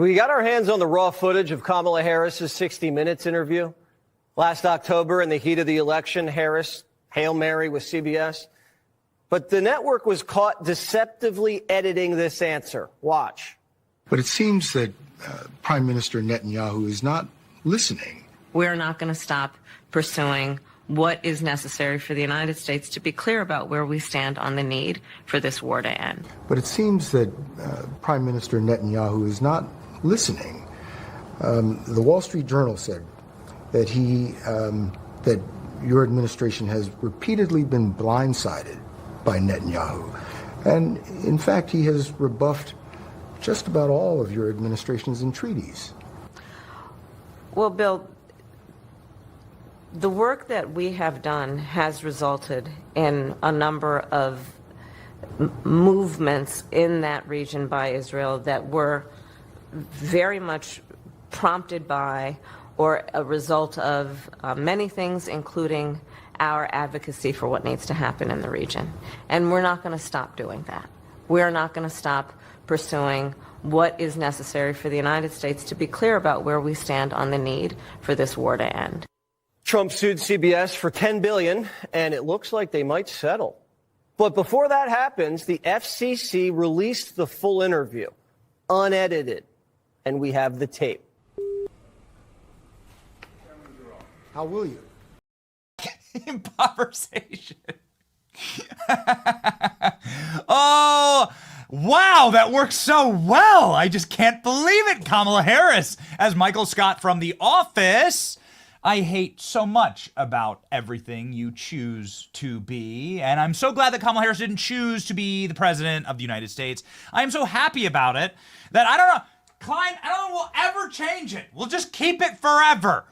We got our hands on the raw footage of Kamala Harris's 60 Minutes interview. Last October, in the heat of the election, Harris, Hail Mary with CBS. But the network was caught deceptively editing this answer. Watch. But it seems that Prime Minister Netanyahu is not listening. We're not going to stop pursuing what is necessary for the United States to be clear about where we stand on the need for this war to end. But it seems that Prime Minister Netanyahu is not listening. The Wall Street Journal said that that your administration has repeatedly been blindsided by Netanyahu. And in fact, he has rebuffed just about all of your administration's entreaties. Well, Bill, the work that we have done has resulted in a number of movements in that region by Israel that were very much prompted by or a result of many things, including our advocacy for what needs to happen in the region. And we're not going to stop doing that. We're not going to stop pursuing what is necessary for the United States to be clear about where we stand on the need for this war to end. Trump sued CBS for $10 billion, and it looks like they might settle. But before that happens, the FCC released the full interview, unedited, and we have the tape. How will you? Improvisation. Oh, wow, that works so well. I just can't believe it. Kamala Harris as Michael Scott from The Office. I hate so much about everything you choose to be, and I'm so glad that Kamala Harris didn't choose to be the president of the United States. I am so happy about it that I don't know, Klein, I don't know we'll ever change it. We'll just keep it forever.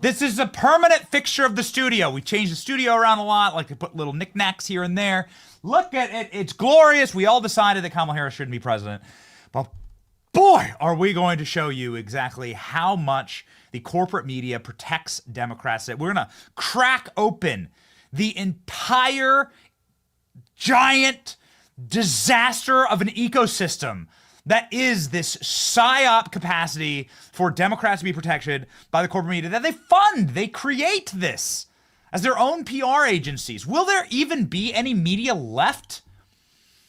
This is a permanent fixture of the studio. We changed the studio around a lot, like to put little knickknacks here and there. Look at it. It's glorious. We all decided that Kamala Harris shouldn't be president. But boy, are we going to show you exactly how much the corporate media protects Democrats. We're going to crack open the entire giant disaster of an ecosystem that is this PSYOP capacity for Democrats to be protected by the corporate media that they fund. They create this as their own PR agencies. Will there even be any media left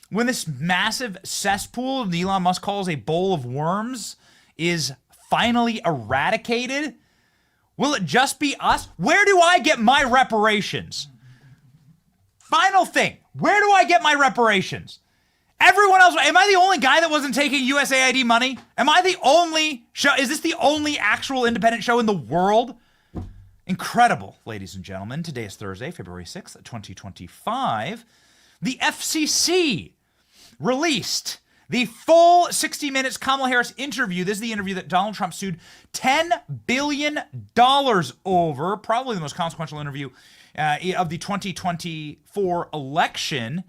when this massive cesspool that Elon Musk calls a bowl of worms is finally eradicated? Will it just be us? Where do I get my reparations? Final thing, where do I get my reparations? Everyone else, am I the only guy that wasn't taking USAID money? Am I the only show? Is this the only actual independent show in the world? Incredible, ladies and gentlemen. Today is Thursday, February 6th, 2025. The FCC released the full 60 Minutes Kamala Harris interview. This is the interview that Donald Trump sued $10 billion over, probably the most consequential interview of the 2024 election,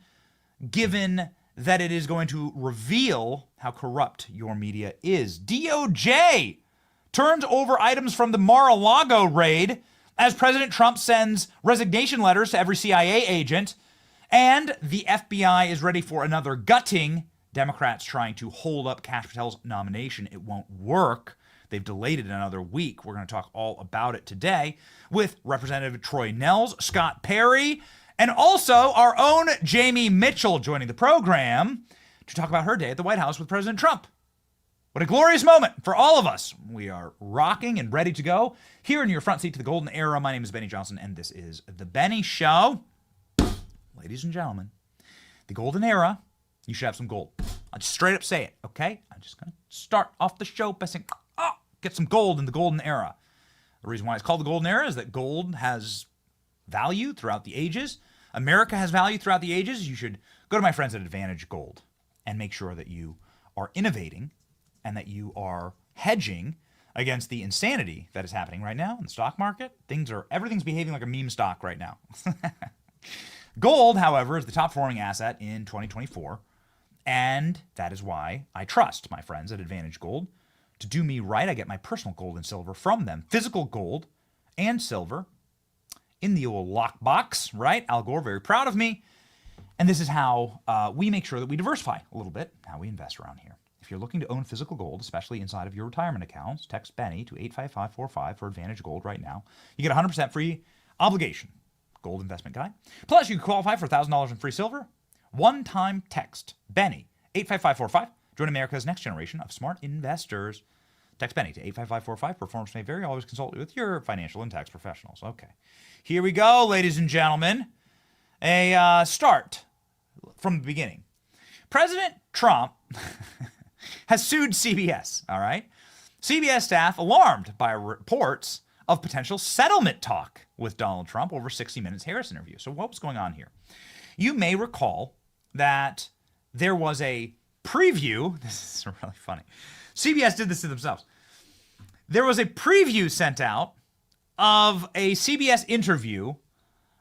given that it is going to reveal how corrupt your media is. DOJ turns over items from the Mar-a-Lago raid as President Trump sends resignation letters to every CIA agent, and the FBI is ready for another gutting. Democrats trying to hold up Kash Patel's nomination. It won't work. They've delayed it another week. We're going to talk all about it today with Representative Troy Nehls, Scott Perry, and also our own Jamie Mitchell joining the program to talk about her day at the White House with President Trump. What a glorious moment for all of us. We are rocking and ready to go here in your front seat to the golden era. My name is Benny Johnson, and this is The Benny Show. Ladies and gentlemen, the golden era, you should have some gold. I'll just straight up say it, okay? I'm just going to start off the show by saying, get some gold in the golden era. The reason why it's called the golden era is that gold has value throughout the ages. America has value throughout the ages. You should go to my friends at Advantage Gold and make sure that you are innovating and that you are hedging against the insanity that is happening right now in the stock market. Everything's behaving like a meme stock right now. Gold, however, is the top performing asset in 2024, and that is why I trust my friends at Advantage Gold. To do me right, I get my personal gold and silver from them. Physical gold and silver in the old lockbox, right? Al Gore, very proud of me. And this is how we make sure that we diversify a little bit, how we invest around here. If you're looking to own physical gold, especially inside of your retirement accounts, text Benny to 85545 for Advantage Gold right now. You get 100% free obligation gold investment guide. Plus, you can qualify for $1,000 in free silver. One-time text Benny 85545. Join America's next generation of smart investors. Text Benny to 85545. Performance may vary. Always consult with your financial and tax professionals. Okay. Here we go, ladies and gentlemen. A start from the beginning. President Trump has sued CBS, all right? CBS staff alarmed by reports of potential settlement talk with Donald Trump over 60 Minutes Harris interview. So what was going on here? You may recall that there was a preview. This is really funny. CBS did this to themselves. There was a preview sent out of a CBS interview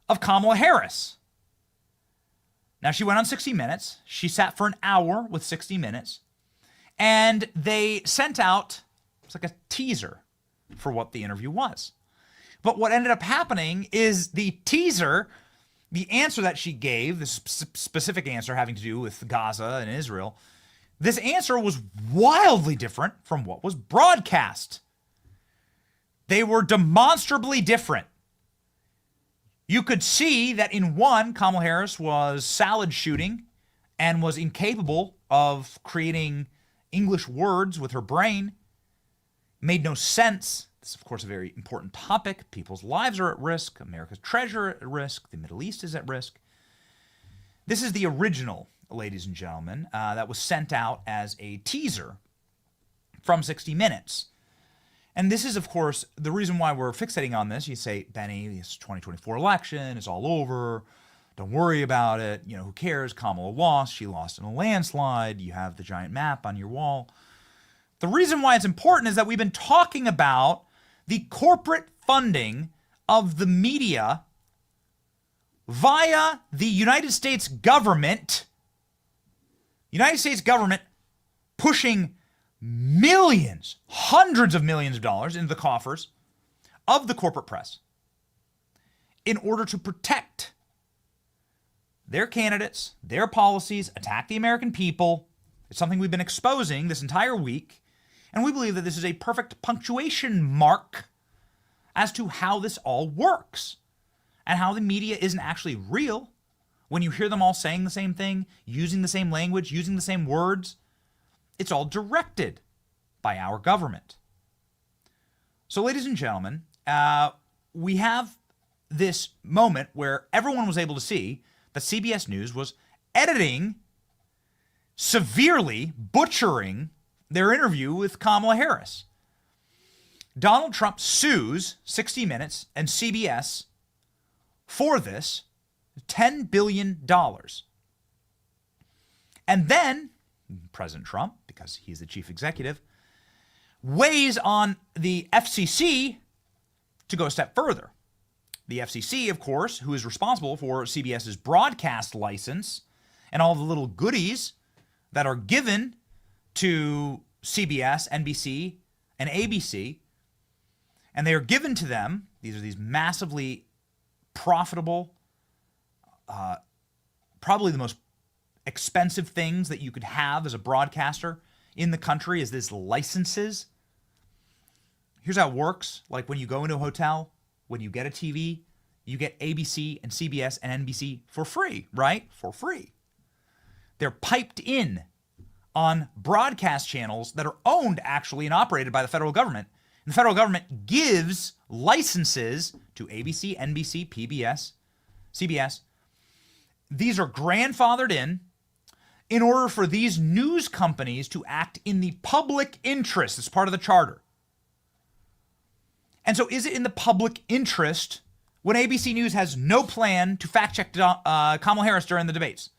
of Kamala Harris. Now, she went on 60 Minutes. She sat for an hour with 60 Minutes. And they sent out, it's like a teaser for what the interview was. But what ended up happening is the teaser, the answer that she gave, this specific answer having to do with Gaza and Israel, this answer was wildly different from what was broadcast. They were demonstrably different. You could see that in one, Kamala Harris was salad shooting and was incapable of creating English words with her brain. Made no sense. This is, of course, a very important topic. People's lives are at risk. America's treasure at risk. The Middle East is at risk. This is the original, ladies and gentlemen, that was sent out as a teaser from 60 Minutes. And this is, of course, the reason why we're fixating on this. You say, Benny, it's 2024 election. It's all over. Don't worry about it. You know, who cares? Kamala lost. She lost in a landslide. You have the giant map on your wall. The reason why it's important is that we've been talking about the corporate funding of the media via the United States government. United States government pushing millions, hundreds of millions of dollars into the coffers of the corporate press in order to protect their candidates, their policies, attack the American people. It's something we've been exposing this entire week, and we believe that this is a perfect punctuation mark as to how this all works and how the media isn't actually real. When you hear them all saying the same thing, using the same language, using the same words, it's all directed by our government. So, ladies and gentlemen, we have this moment where everyone was able to see that CBS News was editing, severely butchering their interview with Kamala Harris. Donald Trump sues 60 Minutes and CBS for this $10 billion. And then President Trump, because he's the chief executive, weighs on the FCC to go a step further. The FCC, of course, who is responsible for CBS's broadcast license and all the little goodies that are given to CBS, NBC, and ABC, and they are given to them. These are these massively profitable, probably the most expensive things that you could have as a broadcaster in the country is this licenses. Here's how it works. Like when you go into a hotel, when you get a TV, you get ABC and CBS and NBC for free, right? For free. They're piped in on broadcast channels that are owned actually and operated by the federal government. And the federal government gives licenses to ABC, NBC, PBS, CBS. These are grandfathered in order for these news companies to act in the public interest. It's part of the charter. And so is it in the public interest when ABC News has no plan to fact-check Kamala Harris during the debates,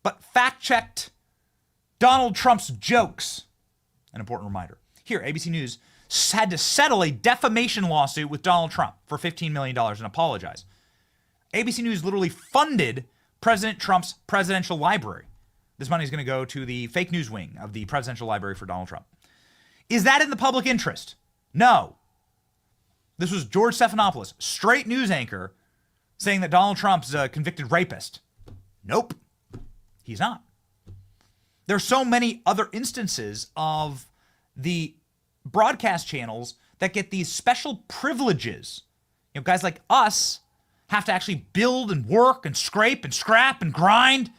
but fact-checked Donald Trump's jokes? An important reminder. Here, ABC News had to settle a defamation lawsuit with Donald Trump for $15 million and apologize. ABC News literally funded President Trump's presidential library. This money is going to go to the fake news wing of the presidential library for Donald Trump. Is that in the public interest? No. This was George Stephanopoulos, straight news anchor, saying that Donald Trump's a convicted rapist. Nope, he's not. There's so many other instances of the broadcast channels that get these special privileges. You know, guys like us have to actually build and work and scrape and scrap and grind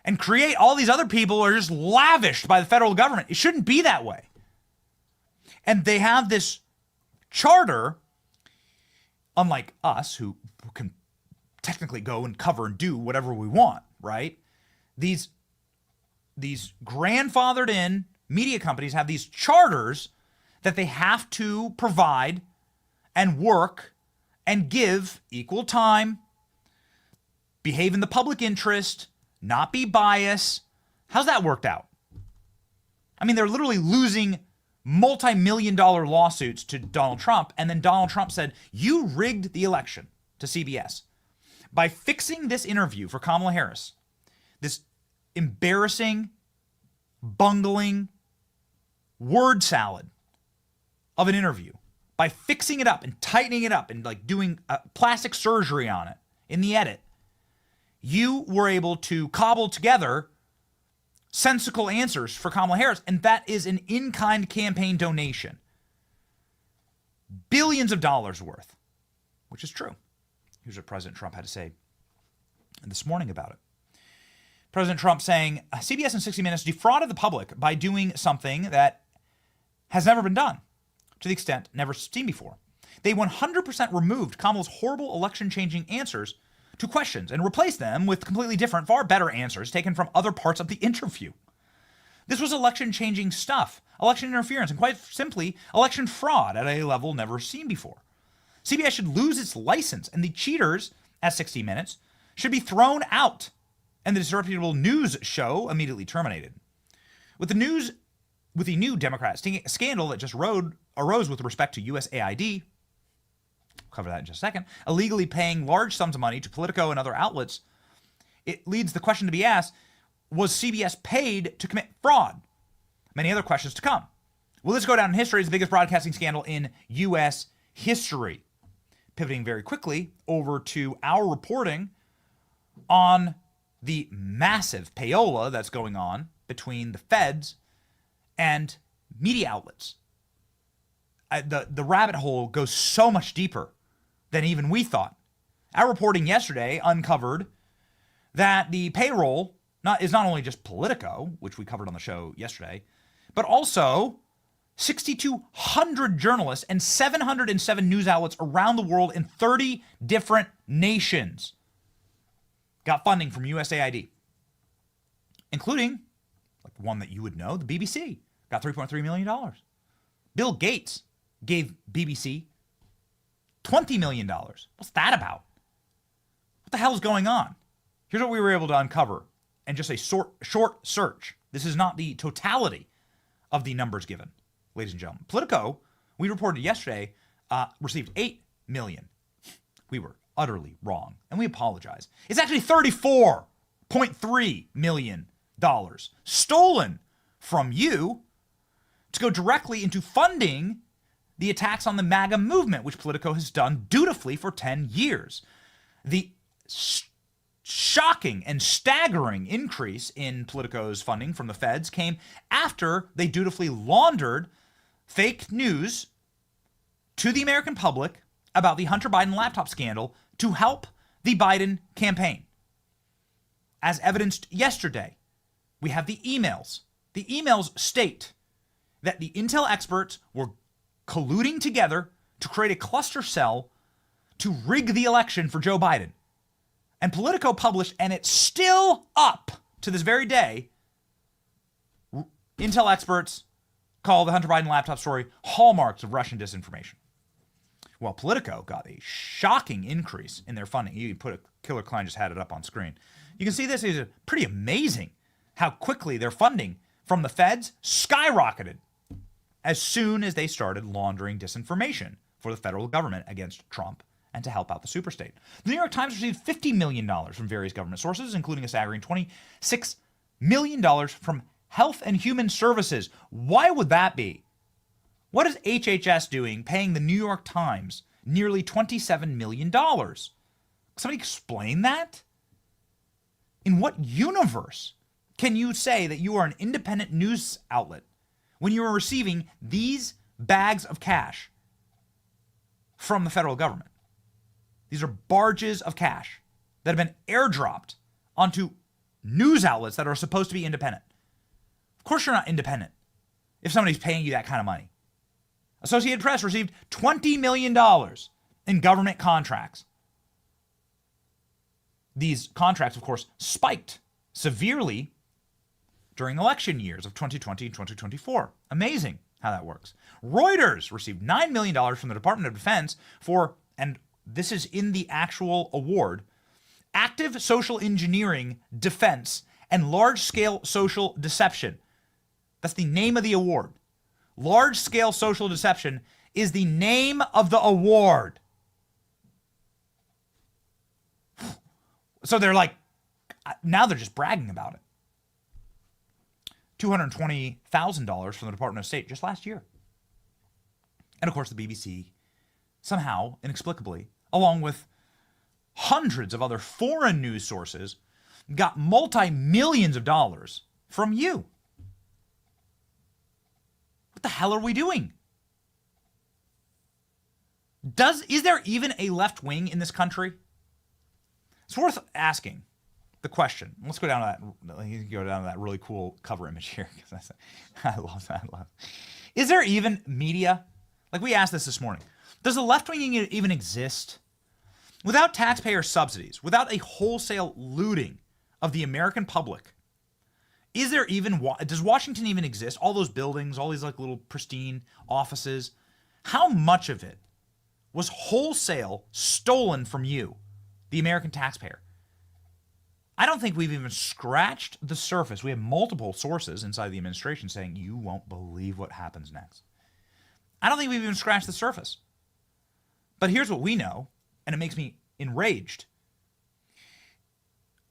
and create. All these other people are just lavished by the federal government. It shouldn't be that way. And they have this charter, unlike us, who can technically go and cover and do whatever we want, right? These grandfathered in media companies have these charters that they have to provide and work and give equal time, behave in the public interest, not be biased. How's that worked out? I mean, they're literally losing multi-million-dollar lawsuits to Donald Trump, and then Donald Trump said, you rigged the election, to CBS. By fixing this interview for Kamala Harris, this embarrassing, bungling word salad of an interview, by fixing it up and tightening it up and like doing plastic surgery on it in the edit, you were able to cobble together sensical answers for Kamala Harris, and that is an in-kind campaign donation. Billions of dollars worth, which is true. Here's what President Trump had to say this morning about it. President Trump saying, CBS and 60 Minutes defrauded the public by doing something that has never been done, to the extent never seen before. They 100% removed Kamala's horrible election-changing answers to questions and replaced them with completely different, far better answers taken from other parts of the interview. This was election-changing stuff, election interference, and quite simply, election fraud at a level never seen before. CBS should lose its license, and the cheaters at 60 Minutes should be thrown out, and the disreputable news show immediately terminated. With the new Democrat scandal that just arose with respect to USAID, cover that in just a second, illegally paying large sums of money to Politico and other outlets, it leads the question to be asked, was CBS paid to commit fraud? Many other questions to come. Will this go down in history as the biggest broadcasting scandal in U.S. history? Pivoting very quickly over to our reporting on the massive payola that's going on between the feds and media outlets. The rabbit hole goes so much deeper than even we thought. Our reporting yesterday uncovered that the payroll is not only just Politico, which we covered on the show yesterday, but also 6,200 journalists and 707 news outlets around the world in 30 different nations got funding from USAID, including like one that you would know, the BBC got $3.3 million. Bill Gates gave BBC $20 million. What's that about? What the hell is going on? Here's what we were able to uncover in just a short search. This is not the totality of the numbers given, ladies and gentlemen. Politico, we reported yesterday, received $8 million. We were utterly wrong, and we apologize. It's actually $34.3 million stolen from you to go directly into funding the attacks on the MAGA movement, which Politico has done dutifully for 10 years. The shocking and staggering increase in Politico's funding from the feds came after they dutifully laundered fake news to the American public about the Hunter Biden laptop scandal to help the Biden campaign. As evidenced yesterday, we have the emails. The emails state that the intel experts were colluding together to create a cluster cell to rig the election for Joe Biden. And Politico published, and it's still up to this very day, intel experts call the Hunter Biden laptop story hallmarks of Russian disinformation. Well, Politico got a shocking increase in their funding. You can put Killer Klein just had it up on screen. You can see this is pretty amazing how quickly their funding from the feds skyrocketed as soon as they started laundering disinformation for the federal government against Trump and to help out the superstate. The New York Times received $50 million from various government sources, including a staggering $26 million from Health and Human Services. Why would that be? What is HHS doing paying the New York Times nearly $27 million? Somebody explain that? In what universe can you say that you are an independent news outlet when you are receiving these bags of cash from the federal government? These are barges of cash that have been airdropped onto news outlets that are supposed to be independent. Of course you're not independent if somebody's paying you that kind of money. Associated Press received $20 million in government contracts. These contracts, of course, spiked severely during election years of 2020 and 2024. Amazing how that works. Reuters received $9 million from the Department of Defense for, and this is in the actual award, active social engineering, defense, and large-scale social deception. That's the name of the award. Large-scale social deception is the name of the award. So they're like, now they're just bragging about it. $220,000 from the Department of State just last year. And of course, the BBC, somehow, inexplicably, along with hundreds of other foreign news sources, got multi-millions of dollars from you. What the hell are we doing? Is there even a left wing in this country? It's worth asking the question. Let's go down to that really cool cover image here. I love that. Is there even media? Like we asked this morning. Does the left wing even exist? Without taxpayer subsidies, without a wholesale looting of the American public, does Washington even exist? All those buildings, all these like little pristine offices, how much of it was wholesale stolen from you, the American taxpayer? I don't think we've even scratched the surface. We have multiple sources inside the administration saying, you won't believe what happens next. I don't think we've even scratched the surface. But here's what we know, and it makes me enraged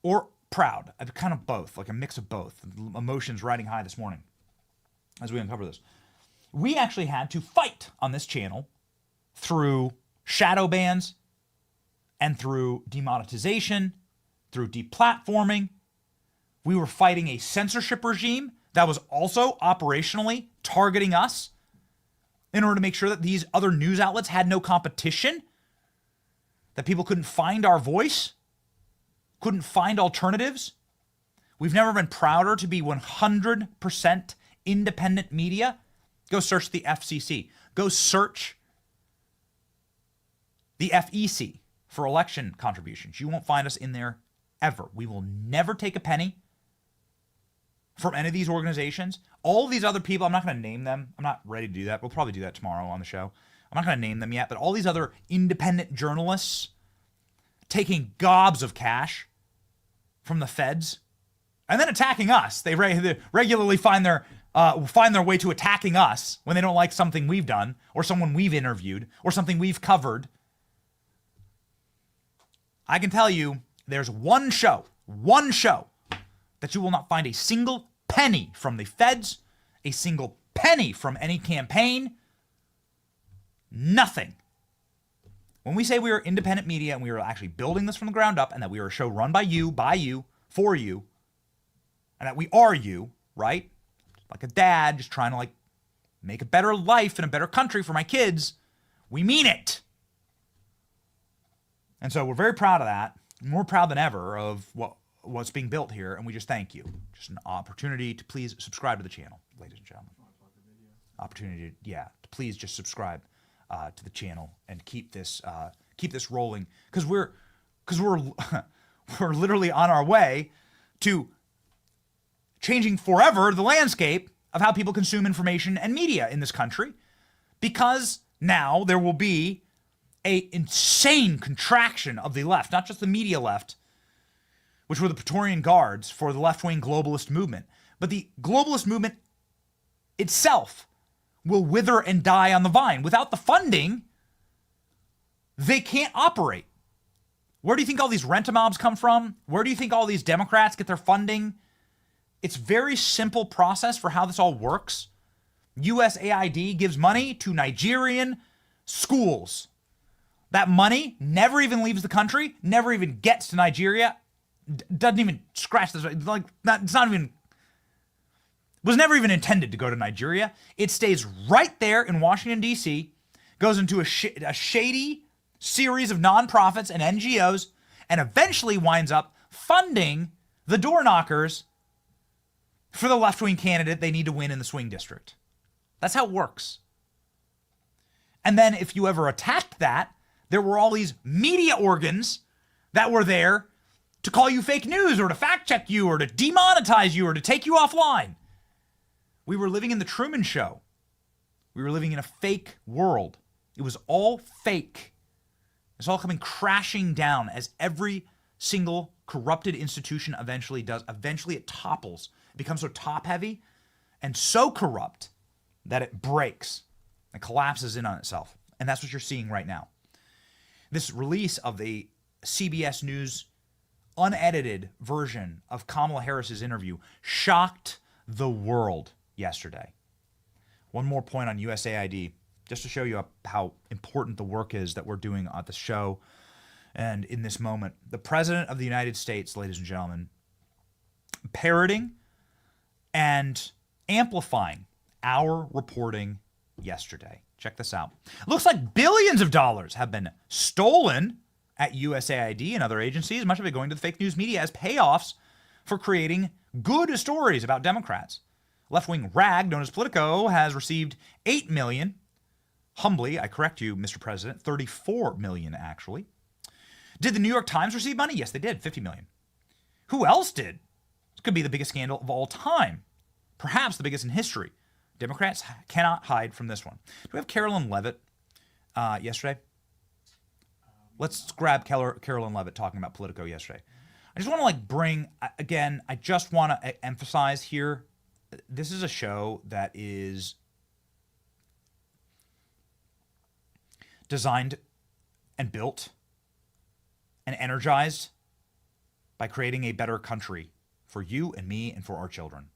or proud. Kind of both, like a mix of both. Emotions riding high this morning as we uncover this. We actually had to fight on this channel through shadow bans and through demonetization, through deplatforming. We were fighting a censorship regime that was also operationally targeting us in order to make sure that these other news outlets had no competition, that people couldn't find our voice, couldn't find alternatives. We've never been prouder to be 100% independent media. Go search the FCC. Go search the FEC for election contributions. You won't find us in there ever. We will never take a penny from any of these organizations. All these other people, I'm not going to name them. I'm not ready to do that. We'll probably do that tomorrow on the show. I'm not going to name them yet, but all these other independent journalists taking gobs of cash from the feds and then attacking us. They regularly find their way to attacking us when they don't like something we've done or someone we've interviewed or something we've covered. I can tell you there's one show that you will not find a single penny from the feds, a single penny from any campaign, nothing. When we say we are independent media and we are actually building this from the ground up and that we are a show run by you, for you, and that we are you, right? Like a dad just trying to like make a better life and a better country for my kids, we mean it. And so we're very proud of that. More proud than ever of what's being built here, and we just thank you. Just an opportunity to please subscribe to the channel, ladies and gentlemen. Opportunity, to please just subscribe to the channel and keep this rolling, because we're we're literally on our way to changing forever the landscape of how people consume information and media in this country, because now there will be a insane contraction of the left, not just the media left, which were the Praetorian Guards for the left-wing globalist movement, but the globalist movement itself will wither and die on the vine. Without the funding, they can't operate. Where do you think all these rent-a-mobs come from? Where do you think all these Democrats get their funding? It's a very simple process for how this all works. USAID gives money to Nigerian schools. That money never even leaves the country, never even gets to Nigeria. doesn't even scratch this. Like, it's not even, was never even intended to go to Nigeria. It stays right there in Washington, D.C., goes into a shady series of nonprofits and NGOs, and eventually winds up funding the door knockers for the left-wing candidate they need to win in the swing district. That's how it works. And then if you ever attacked that, there were all these media organs that were there to call you fake news or to fact check you or to demonetize you or to take you offline. We were living in the Truman Show. We were living in a fake world. It was all fake. It's all coming crashing down as every single corrupted institution eventually does. Eventually it topples. It becomes so top-heavy and so corrupt that it breaks and collapses in on itself. And that's what you're seeing right now. This release of the CBS News unedited version of Kamala Harris's interview shocked the world yesterday. One more point on USAID, just to show you how important the work is that we're doing at the show and in this moment. The President of the United States, ladies and gentlemen, parroting and amplifying our reporting yesterday. Check this out. It looks like billions of dollars have been stolen at USAID and other agencies, much of it going to the fake news media as payoffs for creating good stories about Democrats. Left-wing rag known as Politico has received $8 million. Humbly, I correct you, Mr. President, $34 million actually. Did the New York Times receive money? Yes, they did, $50 million. Who else did? This could be the biggest scandal of all time. Perhaps the biggest in history. Democrats cannot hide from this one. Do we have Carolyn Levitt yesterday? Let's grab Carolyn Levitt talking about Politico yesterday. I just want to bring, again, I just want to emphasize here, this is a show that is designed and built and energized by creating a better country for you and me and for our children.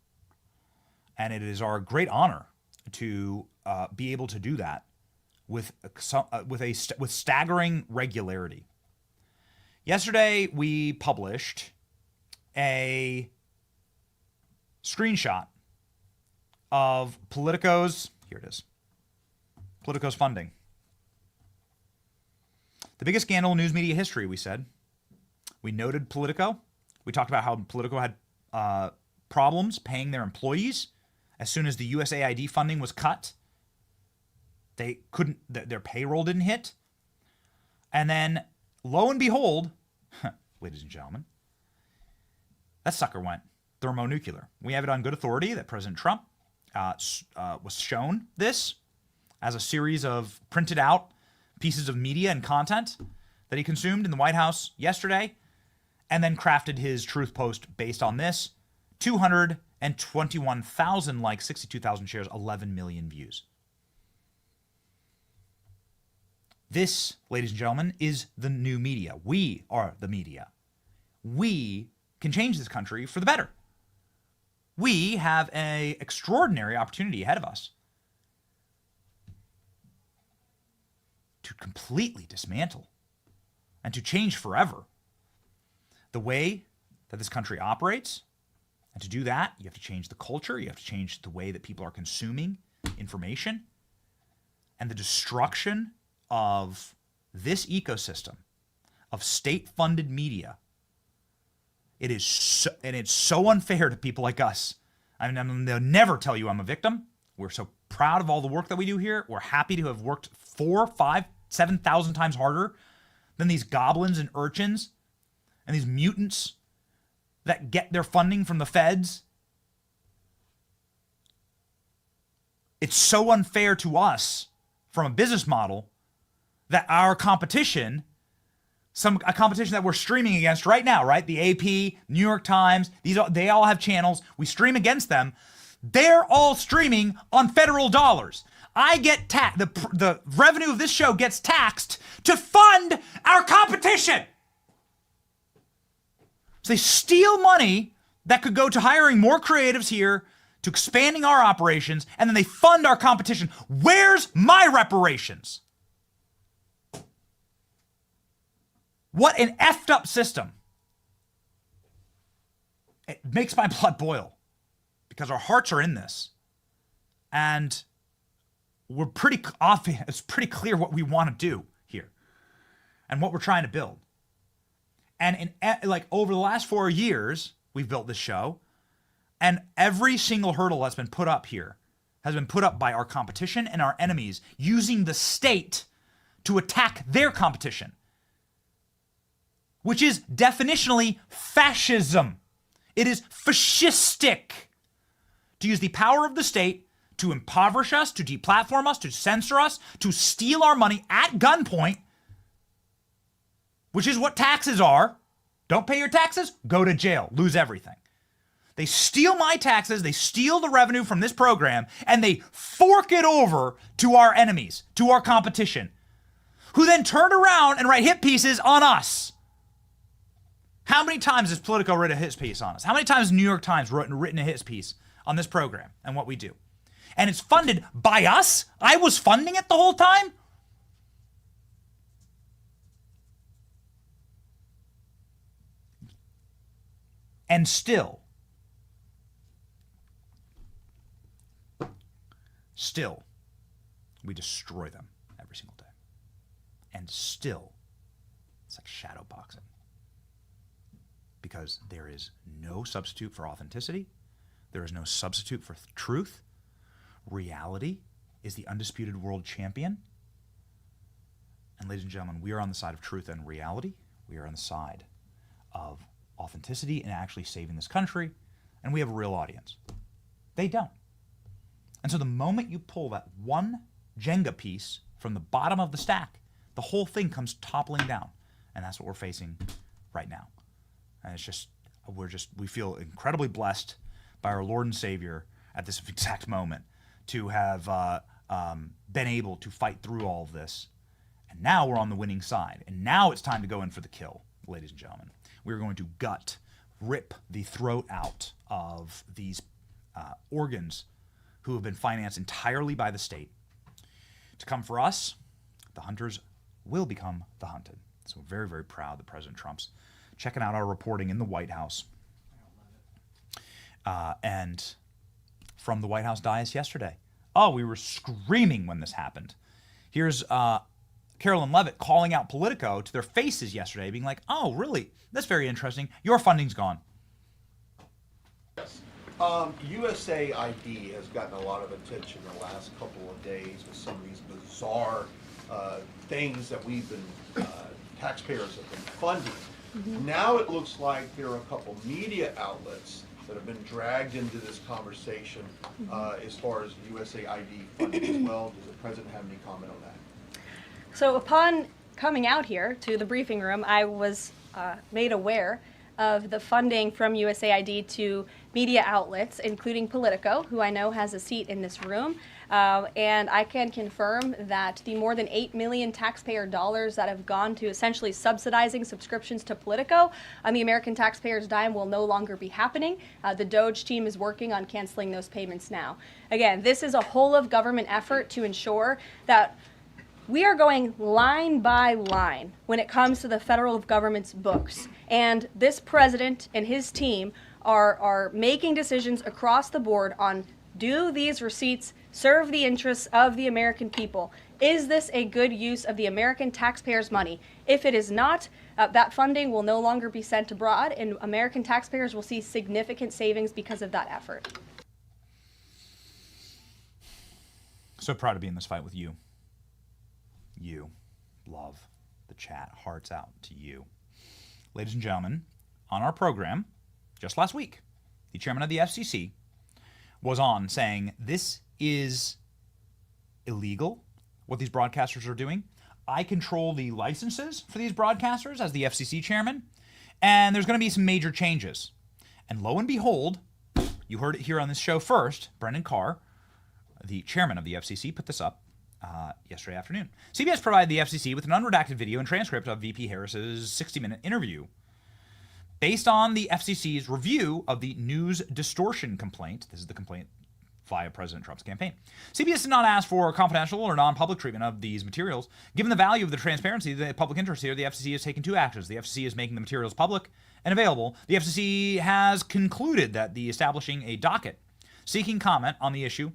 And it is our great honor to be able to do that with staggering regularity. Yesterday, we published a screenshot of Politico's, here it is, Politico's funding. The biggest scandal in news media history, we said. We noted Politico. We talked about how Politico had problems paying their employees. As soon as the USAID funding was cut, they couldn't, their payroll didn't hit. And then, lo and behold, ladies and gentlemen, that sucker went thermonuclear. We have it on good authority that President Trump was shown this as a series of printed out pieces of media and content that he consumed in the White House yesterday, and then crafted his truth post based on this. 221,000 likes, 62,000 shares, 11 million views. This, ladies and gentlemen, is the new media. We are the media. We can change this country for the better. We have an extraordinary opportunity ahead of us to completely dismantle and to change forever the way that this country operates. And to do that, you have to change the culture. You have to change the way that people are consuming information. And the destruction of this ecosystem of state-funded media, it's so unfair to people like us. I mean, they'll never tell you I'm a victim. We're so proud of all the work that we do here. We're happy to have worked 4, 5, 7,000 times harder than these goblins and urchins and these mutants that get their funding from the feds. It's so unfair to us from a business model that our competition, a competition that we're streaming against right now, right? The AP, New York Times, they all have channels. We stream against them. They're all streaming on federal dollars. I get the revenue of this show gets taxed to fund our competition. So they steal money that could go to hiring more creatives here, to expanding our operations, and then they fund our competition. Where's my reparations? What an effed up system. It makes my blood boil because our hearts are in this. And we're pretty obvious, it's pretty clear what we want to do here and what we're trying to build. And over the last 4 years, we've built this show, and every single hurdle that's been put up here has been put up by our competition and our enemies using the state to attack their competition, which is definitionally fascism. It is fascistic to use the power of the state to impoverish us, to deplatform us, to censor us, to steal our money at gunpoint, which is what taxes are. Don't pay your taxes, go to jail, lose everything. They steal my taxes, they steal the revenue from this program, and they fork it over to our enemies, to our competition, who then turn around and write hit pieces on us. How many times has Politico written a hit piece on us? How many times has New York Times written a hit piece on this program and what we do? And it's funded by us? I was funding it the whole time? And still, we destroy them every single day. And still, it's like shadow boxing. Because there is no substitute for authenticity. There is no substitute for truth. Reality is the undisputed world champion. And ladies and gentlemen, we are on the side of truth and reality. We are on the side of authenticity and actually saving this country. And we have a real audience. They don't. And so the moment you pull that one Jenga piece from the bottom of the stack, the whole thing comes toppling down. And that's what we're facing right now. And it's just, we feel incredibly blessed by our Lord and Savior at this exact moment to have been able to fight through all of this. And now we're on the winning side. And now it's time to go in for the kill, ladies and gentlemen. We're going to rip the throat out of these organs who have been financed entirely by the state. To come for us, the hunters will become the hunted. So we're very, very proud that President Trump's checking out our reporting in the White House. And from the White House dais yesterday. Oh, we were screaming when this happened. Here's Carolyn Levitt calling out Politico to their faces yesterday, being like, oh, really? That's very interesting. Your funding's gone. Yes. USAID has gotten a lot of attention the last couple of days with some of these bizarre things that we've been, taxpayers have been funding. Mm-hmm. Now it looks like there are a couple media outlets that have been dragged into this conversation as far as USAID funding as well. Does the President have any comment on that? So upon coming out here to the briefing room, I was made aware of the funding from USAID to media outlets, including Politico, who I know has a seat in this room. And I can confirm that the more than $8 million taxpayer dollars that have gone to essentially subsidizing subscriptions to Politico on the American taxpayers' dime will no longer be happening. The DOJ team is working on canceling those payments now. Again, this is a whole of government effort to ensure that we are going line by line when it comes to the federal government's books. And this president and his team are making decisions across the board on, do these receipts serve the interests of the American people? Is this a good use of the American taxpayers' money? If it is not, that funding will no longer be sent abroad, and American taxpayers will see significant savings because of that effort. So proud to be in this fight with you. You. Love. The chat. Hearts out to you. Ladies and gentlemen, on our program, just last week, the chairman of the FCC was on saying this is illegal, what these broadcasters are doing. I control the licenses for these broadcasters as the FCC chairman, and there's going to be some major changes. And lo and behold, you heard it here on this show first, Brendan Carr, the chairman of the FCC, put this up yesterday afternoon. CBS provided the FCC with an unredacted video and transcript of VP Harris's 60-minute interview. Based on the FCC's review of the news distortion complaint, this is the complaint via President Trump's campaign. CBS did not ask for confidential or non-public treatment of these materials. Given the value of the transparency, the public interest here, the FCC has taken 2 actions. The FCC is making the materials public and available. The FCC has concluded that the establishing a docket seeking comment on the issue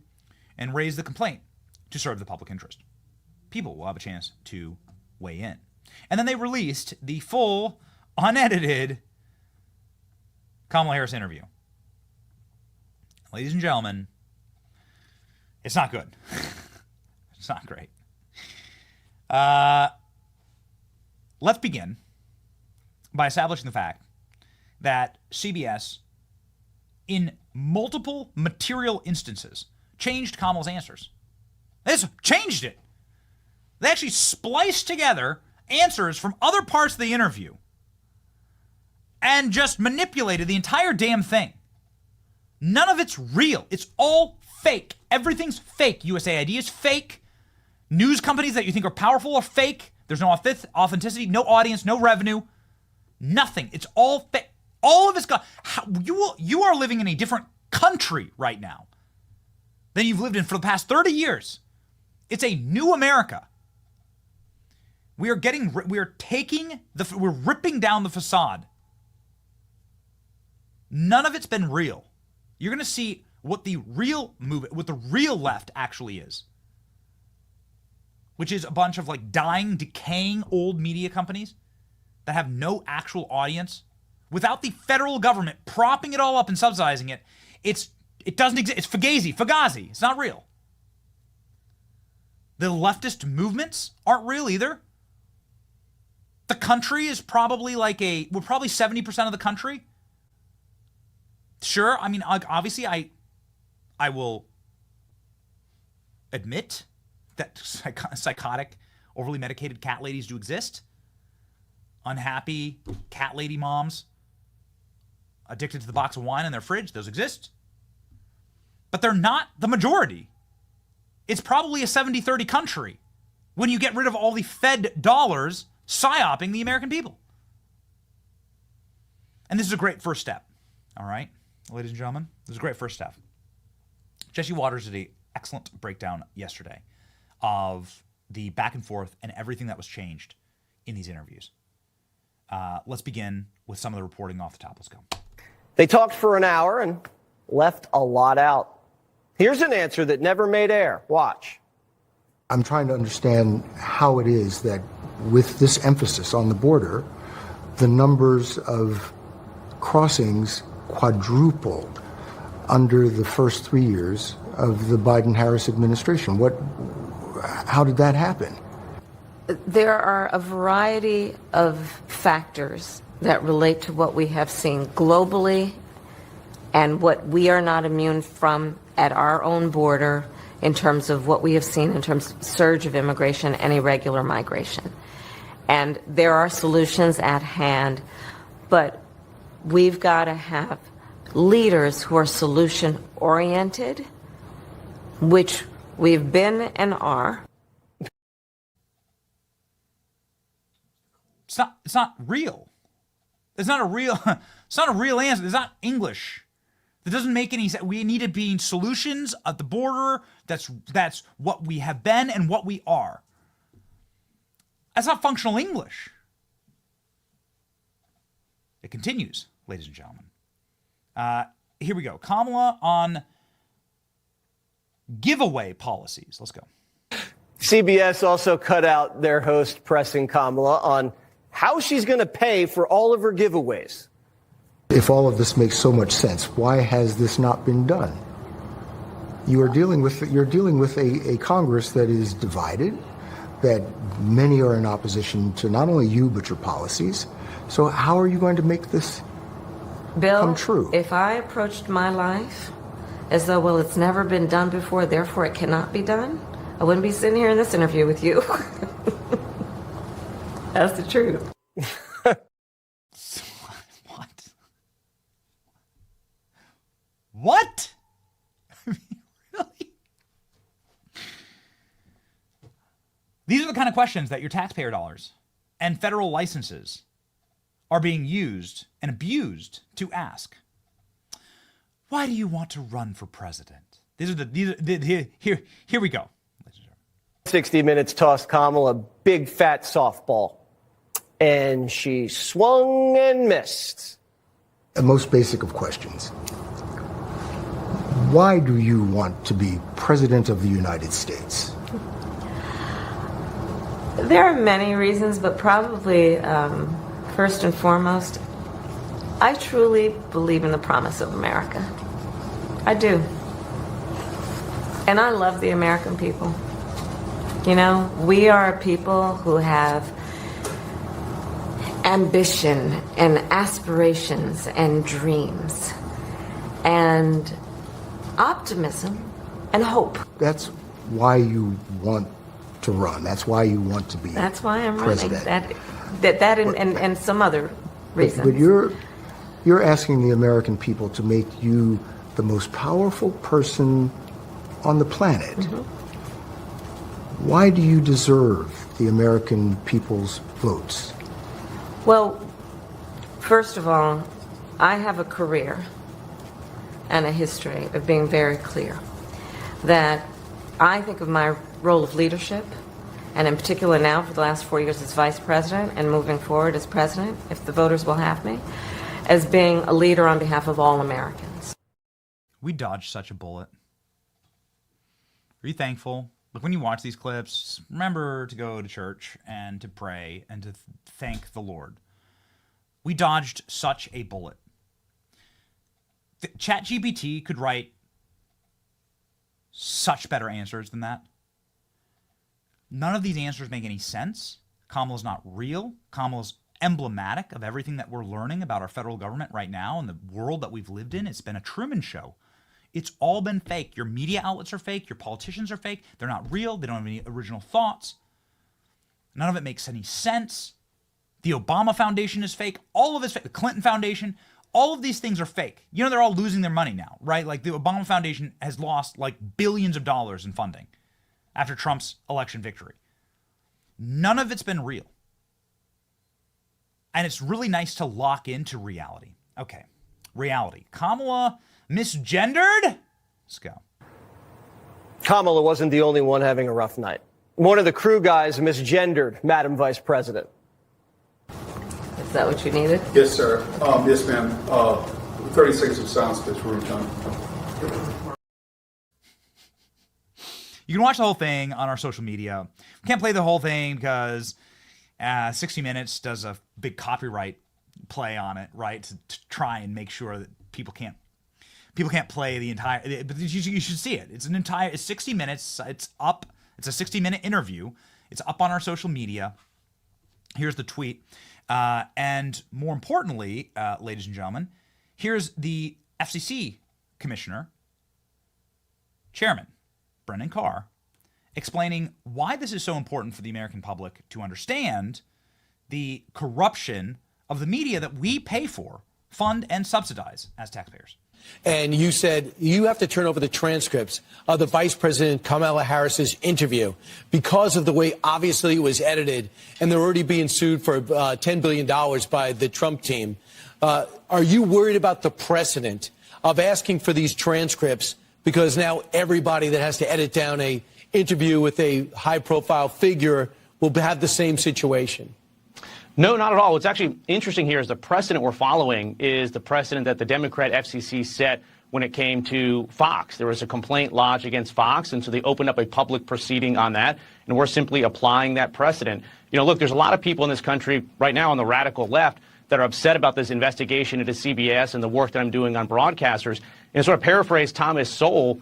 and raise the complaint to serve the public interest. People will have a chance to weigh in. And then they released the full, unedited Kamala Harris interview. Ladies and gentlemen, it's not good. It's not great. Let's begin by establishing the fact that CBS, in multiple material instances, changed Kamala's answers. They just changed it. They actually spliced together answers from other parts of the interview and just manipulated the entire damn thing. None of it's real. It's all fake. Everything's fake. USAID is fake. News companies that you think are powerful are fake. There's no authenticity, no audience, no revenue, nothing. It's all fake. All of it's gone. You are living in a different country right now than you've lived in for the past 30 years. It's a new America. We're ripping down the facade. None of it's been real. You're going to see what the real movement, what the real left actually is, which is a bunch of like dying, decaying old media companies that have no actual audience. Without the federal government propping it all up and subsidizing it, it doesn't exist. It's Fugazi. It's not real. The leftist movements aren't real either. The country is probably we're probably 70% of the country. Sure, I mean, obviously I will admit that psychotic, overly medicated cat ladies do exist. Unhappy cat lady moms addicted to the box of wine in their fridge, those exist. But they're not the majority. It's probably a 70-30 country when you get rid of all the Fed dollars psyoping the American people. And this is a great first step, all right? Ladies and gentlemen, this is a great first step. Jesse Waters did an excellent breakdown yesterday of the back and forth and everything that was changed in these interviews. Let's begin with some of the reporting off the top. Let's go. They talked for an hour and left a lot out. Here's an answer that never made air. Watch. I'm trying to understand how it is that with this emphasis on the border, the numbers of crossings quadrupled under the first 3 years of the Biden-Harris administration. How did that happen? There are a variety of factors that relate to what we have seen globally and what we are not immune from at our own border in terms of what we have seen in terms of surge of immigration and irregular migration. And there are solutions at hand, but we've got to have leaders who are solution-oriented, which we've been and are. It's not real. It's not a real answer. It's not English. That doesn't make any sense. We need to be solutions at the border. That's what we have been and what we are. That's not functional English. It continues, ladies and gentlemen. Here we go. Kamala on giveaway policies. Let's go. CBS also cut out their host pressing Kamala on how she's going to pay for all of her giveaways. If all of this makes so much sense, why has this not been done? You're dealing with a Congress that is divided, that many are in opposition to not only you but your policies. So how are you going to make this come true? Bill, if I approached my life as though, well, it's never been done before, therefore it cannot be done, I wouldn't be sitting here in this interview with you. That's the truth. What? I mean, really? These are the kind of questions that your taxpayer dollars and federal licenses are being used and abused to ask. Why do you want to run for president? Here we go. 60 Minutes tossed Kamala a big fat softball, and she swung and missed. The most basic of questions. Why do you want to be President of the United States? There are many reasons, but probably first and foremost, I truly believe in the promise of America. I do. And I love the American people. You know, we are a people who have ambition and aspirations and dreams and optimism and hope. That's why you want to run. That's why you want to be That's why I'm president. running. That and some other reasons. But you're asking the American people to make you the most powerful person on the planet. Mm-hmm. Why do you deserve the American people's votes? Well, first of all, I have a career and a history of being very clear that I think of my role of leadership, and in particular now for the last 4 years as vice president and moving forward as president, if the voters will have me, as being a leader on behalf of all Americans. We dodged such a bullet. Are you thankful? Look, when you watch these clips, remember to go to church and to pray and to thank the Lord. We dodged such a bullet. ChatGPT could write such better answers than that. None of these answers make any sense. Kamala's not real. Kamala's emblematic of everything that we're learning about our federal government right now and the world that we've lived in. It's been a Truman Show. It's all been fake. Your media outlets are fake. Your politicians are fake. They're not real. They don't have any original thoughts. None of it makes any sense. The Obama Foundation is fake. All of it's fake. The Clinton Foundation, all of these things are fake. You know, they're all losing their money now, right? Like the Obama Foundation has lost like billions of dollars in funding after Trump's election victory. None of it's been real. And it's really nice to lock into reality. Okay, reality. Kamala misgendered? Let's go. Kamala wasn't the only one having a rough night. One of the crew guys misgendered Madam Vice President. Is that what you needed? Yes, sir. Yes, ma'am. 30 seconds of silence, please, for time. You can watch the whole thing on our social media. We can't play the whole thing because 60 Minutes does a big copyright play on it, right? To try and make sure that people can't play the entire, but you should see it. It's 60 minutes. It's up. It's a 60-minute interview. It's up on our social media. Here's the tweet. And more importantly, ladies and gentlemen, here's the FCC commissioner, chairman, Brendan Carr, explaining why this is so important for the American public to understand the corruption of the media that we pay for, fund, and subsidize as taxpayers. And you said you have to turn over the transcripts of the Vice President Kamala Harris's interview because of the way obviously it was edited, and they're already being sued for $10 billion by the Trump team. Are you worried about the precedent of asking for these transcripts because now everybody that has to edit down a interview with a high-profile figure will have the same situation? No, not at all. What's actually interesting here is the precedent we're following is the precedent that the Democrat FCC set when it came to Fox. There was a complaint lodged against Fox, and so they opened up a public proceeding on that, and we're simply applying that precedent. You know, look, there's a lot of people in this country right now on the radical left that are upset about this investigation into CBS and the work that I'm doing on broadcasters. And sort of paraphrase Thomas Sowell,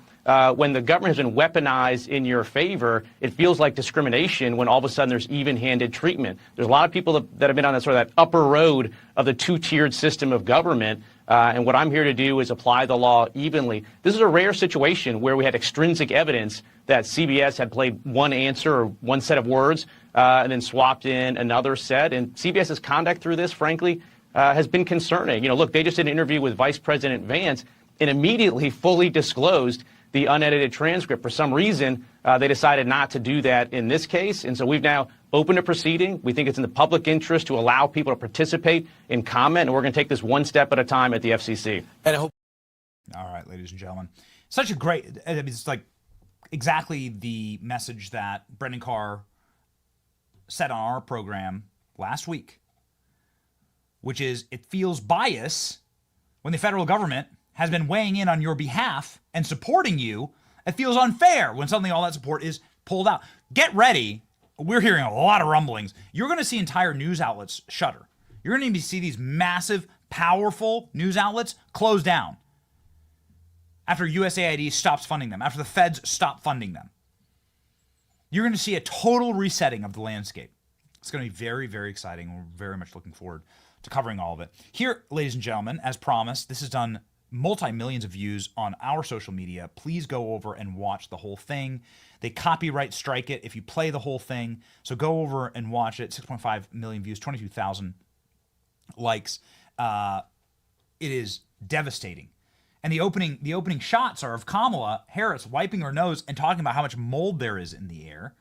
when the government has been weaponized in your favor, it feels like discrimination when all of a sudden there's even-handed treatment. There's a lot of people that have been on that sort of that upper road of the two-tiered system of government, and what I'm here to do is apply the law evenly. This is a rare situation where we had extrinsic evidence that CBS had played one answer or one set of words and then swapped in another set, and CBS's conduct through this, frankly, has been concerning. You know, look, they just did an interview with Vice President Vance and immediately fully disclosed the unedited transcript. For some reason, they decided not to do that in this case. And so we've now opened a proceeding. We think it's in the public interest to allow people to participate and comment. And we're going to take this one step at a time at the FCC. And I hope. All right, ladies and gentlemen. such a great, I mean, it's like exactly the message that Brendan Carr said on our program last week, which is it feels bias when the federal government has been weighing in on your behalf and supporting you. It feels unfair when suddenly all that support is pulled out. Get ready. We're hearing a lot of rumblings. You're going to see entire news outlets shutter. You're going to see these massive, powerful news outlets close down after USAID stops funding them, after the feds stop funding them. You're going to see a total resetting of the landscape. It's going to be very, very exciting. We're very much looking forward to covering all of it. Here, ladies and gentlemen, as promised, this has done multi-millions of views on our social media. Please go over and watch the whole thing. They copyright strike it if you play the whole thing. So go over and watch it. 6.5 million views, 22,000 likes. It is devastating. And the opening shots are of Kamala Harris wiping her nose and talking about how much mold there is in the air.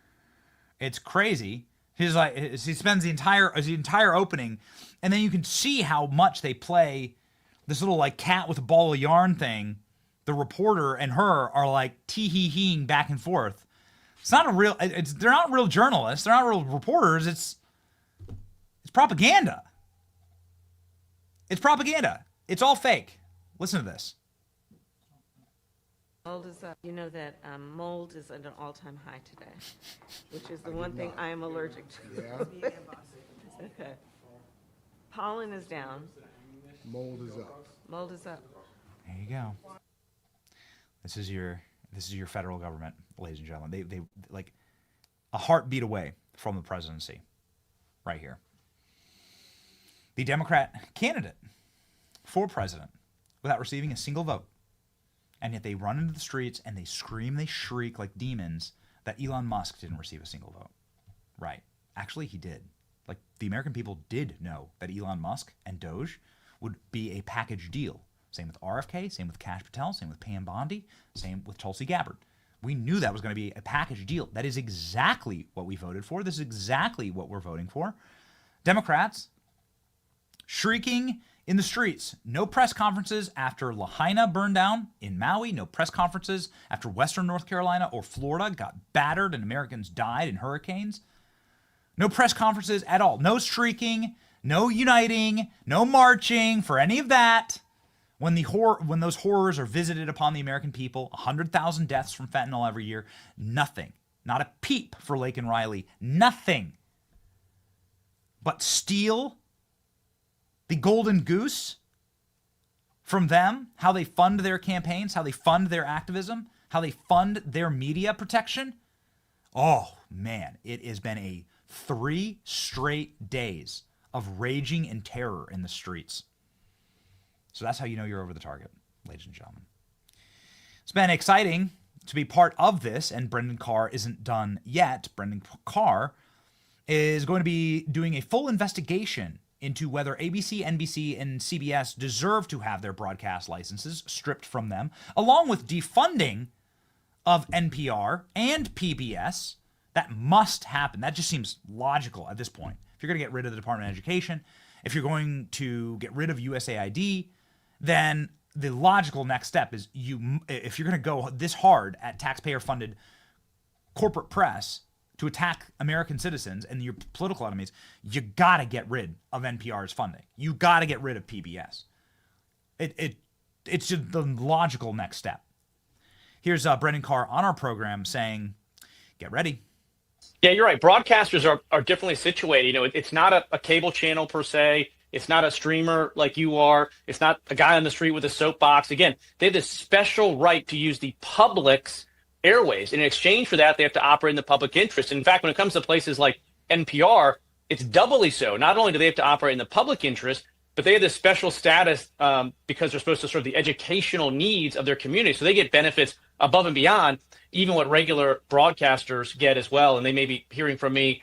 It's crazy. She's like, she spends the entire opening, and then you can see how much they play this little like cat with a ball of yarn thing. The reporter and her are like tee-hee-heeing back and forth. It's not a real. They're not real journalists. They're not real reporters. It's propaganda. It's propaganda. It's all fake. Listen to this. Mold is up. You know that mold is at an all-time high today, which is the one thing I am allergic to. Yeah. Okay. Pollen is down. Mold is up. Mold is up. There you go. This is your federal government, ladies and gentlemen. They like a heartbeat away from the presidency, right here. The Democrat candidate for president without receiving a single vote. And yet they run into the streets and they scream, they shriek like demons that Elon Musk didn't receive a single vote. Right. Actually, he did. Like, the American people did know that Elon Musk and Doge would be a package deal. Same with RFK, same with Kash Patel, same with Pam Bondi, same with Tulsi Gabbard. We knew that was going to be a package deal. That is exactly what we voted for. This is exactly what we're voting for. Democrats shrieking in the streets. No press conferences after Lahaina burned down in Maui. No press conferences after Western North Carolina or Florida got battered and Americans died in hurricanes. No press conferences at all. No shrieking, no uniting, no marching for any of that. When those horrors are visited upon the American people, 100,000 deaths from fentanyl every year, nothing. Not a peep for Lake and Riley. Nothing. But steal the golden goose from them, how they fund their campaigns, how they fund their activism, how they fund their media protection. Oh, man, it has been a 3 straight days of raging and terror in the streets. So that's how you know you're over the target, ladies and gentlemen. It's been exciting to be part of this, and Brendan Carr isn't done yet. Brendan Carr is going to be doing a full investigation into whether ABC, NBC, and CBS deserve to have their broadcast licenses stripped from them, along with defunding of NPR and PBS. That must happen. That just seems logical at this point. If you're going to get rid of the Department of Education, if you're going to get rid of USAID, then the logical next step is if you're going to go this hard at taxpayer-funded corporate press to attack American citizens and your political enemies, you got to get rid of NPR's funding. You got to get rid of PBS. It's just the logical next step. Here's Brendan Carr on our program saying, get ready. Yeah, you're right. Broadcasters are differently situated. You know, it's not a cable channel per se. It's not a streamer like you are. It's not a guy on the street with a soapbox. Again, they have this special right to use the public's airways. In exchange for that, they have to operate in the public interest. In fact, when it comes to places like NPR, it's doubly so. Not only do they have to operate in the public interest, but they have this special status because they're supposed to serve the educational needs of their community. So they get benefits above and beyond even what regular broadcasters get as well. And they may be hearing from me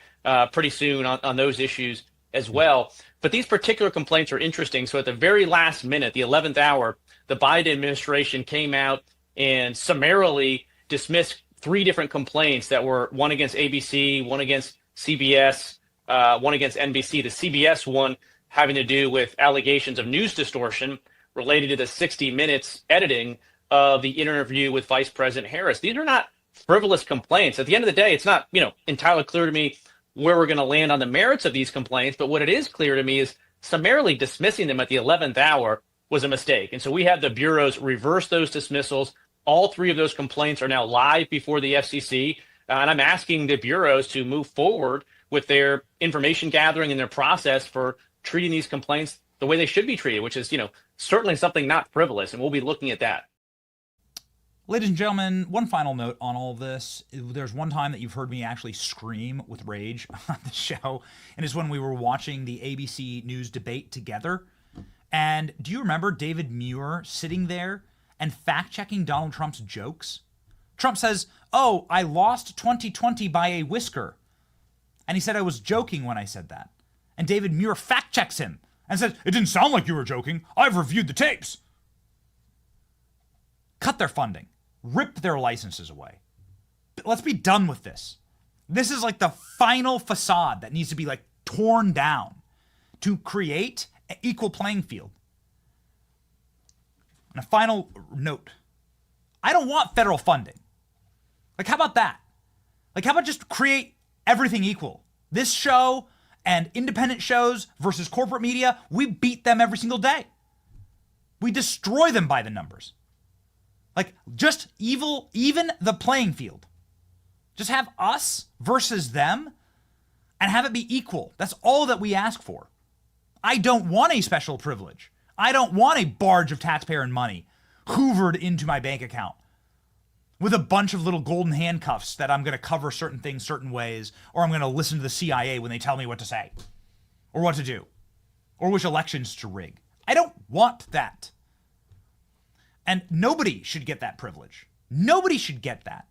pretty soon on those issues as well. But these particular complaints are interesting. So at the very last minute, the 11th hour, the Biden administration came out and summarily dismissed 3 different complaints that were one against ABC, one against CBS, one against NBC. The CBS one having to do with allegations of news distortion related to the 60 Minutes editing of the interview with Vice President Harris. These are not frivolous complaints. At the end of the day, it's not, entirely clear to me where we're going to land on the merits of these complaints, but what it is clear to me is summarily dismissing them at the 11th hour was a mistake. And so we have the bureaus reverse those dismissals. All three of those complaints are now live before the FCC. And I'm asking the bureaus to move forward with their information gathering and their process for treating these complaints the way they should be treated, which is, certainly something not frivolous. And we'll be looking at that. Ladies and gentlemen, one final note on all this. There's one time that you've heard me actually scream with rage on the show, and it's when we were watching the ABC News debate together. And do you remember David Muir sitting there and fact-checking Donald Trump's jokes? Trump says, "Oh, I lost 2020 by a whisker." And he said I was joking when I said that. And David Muir fact-checks him and says, "It didn't sound like you were joking. I've reviewed the tapes." Cut their funding. Rip their licenses away. Let's be done with this. This is like the final facade that needs to be torn down to create an equal playing field. And a final note. I don't want federal funding. How about that? How about just create everything equal? This show and independent shows versus corporate media, we beat them every single day. We destroy them by the numbers. Just even the playing field. Just have us versus them and have it be equal. That's all that we ask for. I don't want a special privilege. I don't want a barge of taxpayer money hoovered into my bank account with a bunch of little golden handcuffs that I'm going to cover certain things certain ways, or I'm going to listen to the CIA when they tell me what to say or what to do or which elections to rig. I don't want that. And nobody should get that privilege. Nobody should get that.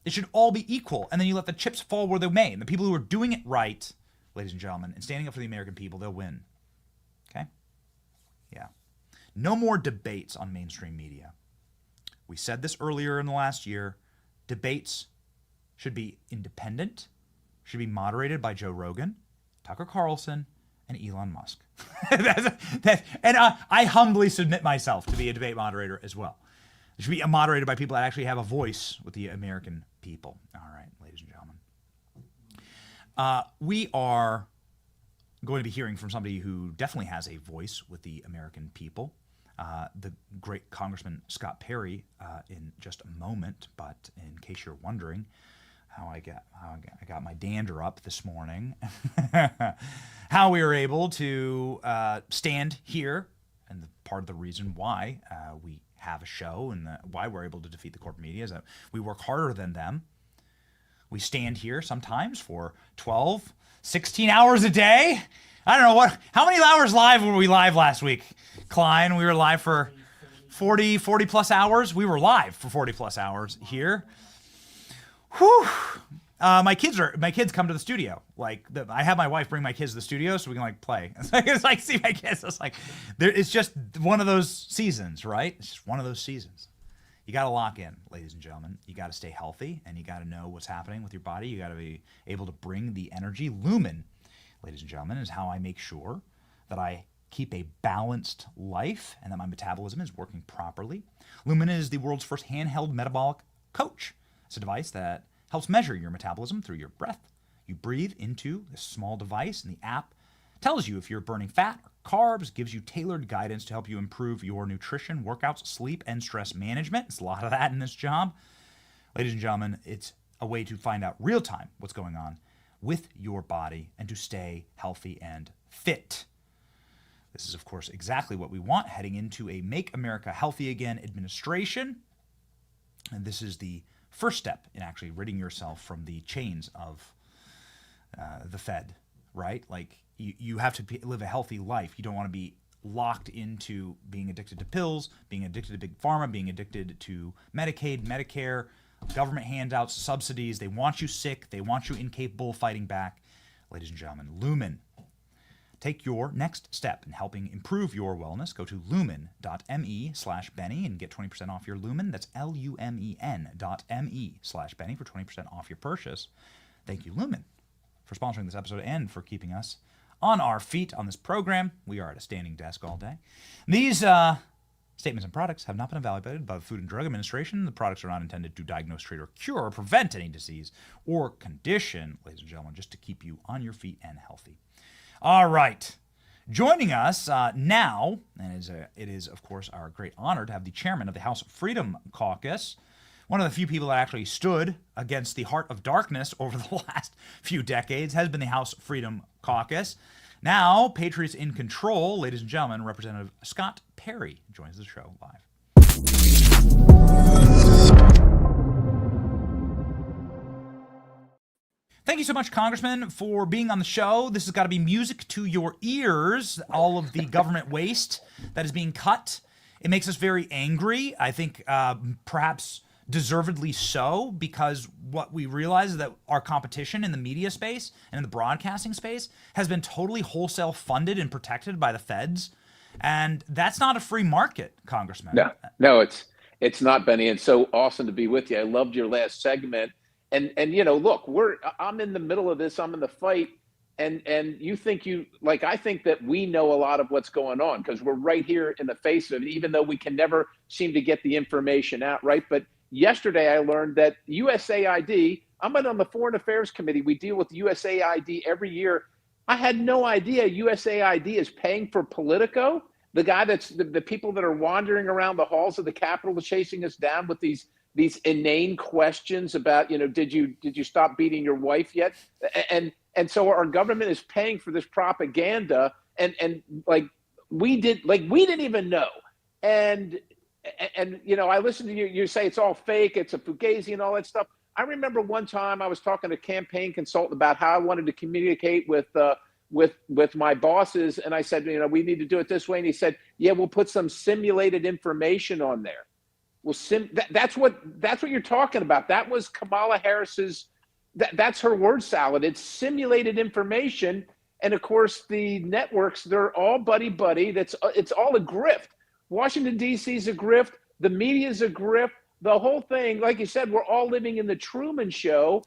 It should all be equal. And then you let the chips fall where they may. And the people who are doing it right, ladies and gentlemen, and standing up for the American people, they'll win. Okay? Yeah. No more debates on mainstream media. We said this earlier in the last year. Debates should be independent, should be moderated by Joe Rogan, Tucker Carlson, and Elon Musk. I humbly submit myself to be a debate moderator as well. It should be moderated by people that actually have a voice with the American people. All right, ladies and gentlemen. We are going to be hearing from somebody who definitely has a voice with the American people, the great Congressman Scott Perry, in just a moment. But in case you're wondering, how I got my dander up this morning, how we were able to stand here, and part of the reason why we have a show and why we're able to defeat the corporate media is that we work harder than them. We stand here sometimes for 12, 16 hours a day. I don't know how many hours live were we live last week, Klein? We were live for 40 plus hours. We were live for 40 plus hours here. Whew. My kids come to the studio. I have my wife bring my kids to the studio so we can play. It's see my kids. It's just one of those seasons, right? It's just one of those seasons. You got to lock in, ladies and gentlemen. You got to stay healthy, and you got to know what's happening with your body. You got to be able to bring the energy. Lumen, ladies and gentlemen, is how I make sure that I keep a balanced life and that my metabolism is working properly. Lumen is the world's first handheld metabolic coach. It's a device that helps measure your metabolism through your breath. You breathe into this small device, and the app tells you if you're burning fat or carbs, gives you tailored guidance to help you improve your nutrition, workouts, sleep, and stress management. It's a lot of that in this job. Ladies and gentlemen, it's a way to find out real time what's going on with your body and to stay healthy and fit. This is, of course, exactly what we want heading into a Make America Healthy Again administration. And this is the first step in actually ridding yourself from the chains of the Fed, right? You have to live a healthy life. You don't want to be locked into being addicted to pills, being addicted to big pharma, being addicted to Medicaid, Medicare, government handouts, subsidies. They want you sick. They want you incapable of fighting back. Ladies and gentlemen, Lumen. Take your next step in helping improve your wellness. Go to lumen.me/Benny and get 20% off your Lumen. That's lumen.me/Benny for 20% off your purchase. Thank you, Lumen, for sponsoring this episode and for keeping us on our feet on this program. We are at a standing desk all day. These Statements and products have not been evaluated by the Food and Drug Administration. The products are not intended to diagnose, treat, or cure or prevent any disease or condition, ladies and gentlemen, just to keep you on your feet and healthy. All right. Joining us now, and it is, of course, our great honor to have the chairman of the House Freedom Caucus, one of the few people that actually stood against the heart of darkness over the last few decades, has been the House Freedom Caucus. Now, Patriots in control, ladies and gentlemen, Representative Scott Perry joins the show live. Thank you so much, Congressman, for being on the show. This has got to be music to your ears, all of the government waste that is being cut. It makes us very angry. I think perhaps deservedly so, because what we realize is that our competition in the media space and in the broadcasting space has been totally wholesale funded and protected by the feds. And that's not a free market, Congressman. No, it's not, Benny. It's so awesome to be with you. I loved your last segment. And look, I'm in the middle of this. I'm in the fight. And you think I think that we know a lot of what's going on because we're right here in the face of it, even though we can never seem to get the information out, right? But yesterday, I learned that USAID, I'm on the Foreign Affairs Committee. We deal with USAID every year. I had no idea USAID is paying for Politico, the guy that's the people that are wandering around the halls of the Capitol chasing us down with these inane questions about, did you stop beating your wife yet? And so our government is paying for this propaganda and we didn't even know. And I listened to you say it's all fake, it's a fugazi and all that stuff. I remember one time I was talking to a campaign consultant about how I wanted to communicate with my bosses, and I said, we need to do it this way, and he said, yeah, we'll put some simulated information on there. Well, that's what you're talking about. That was Kamala Harris's. That's her word salad. It's simulated information, and of course the networks, they're all buddy. It's all a grift. Washington, D.C. is a grift. The media is a grift. The whole thing, like you said, we're all living in the Truman Show.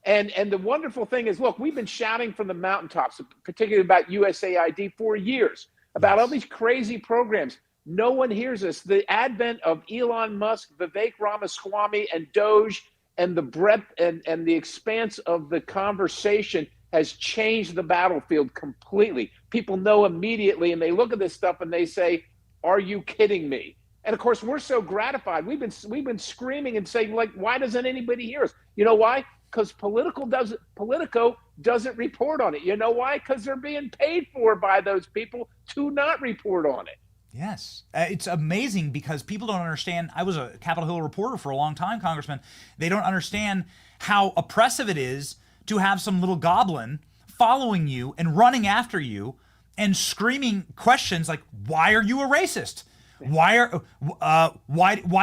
And the wonderful thing is, look, we've been shouting from the mountaintops, particularly about USAID for years, about all these crazy programs. No one hears us. The advent of Elon Musk, Vivek Ramaswamy, and Doge, and the breadth and the expanse of the conversation has changed the battlefield completely. People know immediately, and they look at this stuff and they say, are you kidding me? And of course, we're so gratified. We've been screaming and saying, why doesn't anybody hear us? You know why? Because Politico doesn't report on it. You know why? Because they're being paid for by those people to not report on it. Yes. It's amazing because people don't understand. I was a Capitol Hill reporter for a long time, Congressman. They don't understand how oppressive it is to have some little goblin following you and running after you and screaming questions like, why are you a racist? Why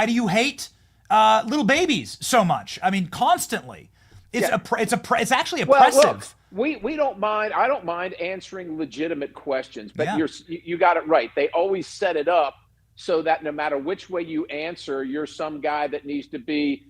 do you hate little babies so much? I mean, constantly. It's actually oppressive. Look, we don't mind. I don't mind answering legitimate questions, but you got it right. They always set it up so that no matter which way you answer, you're some guy that needs to be,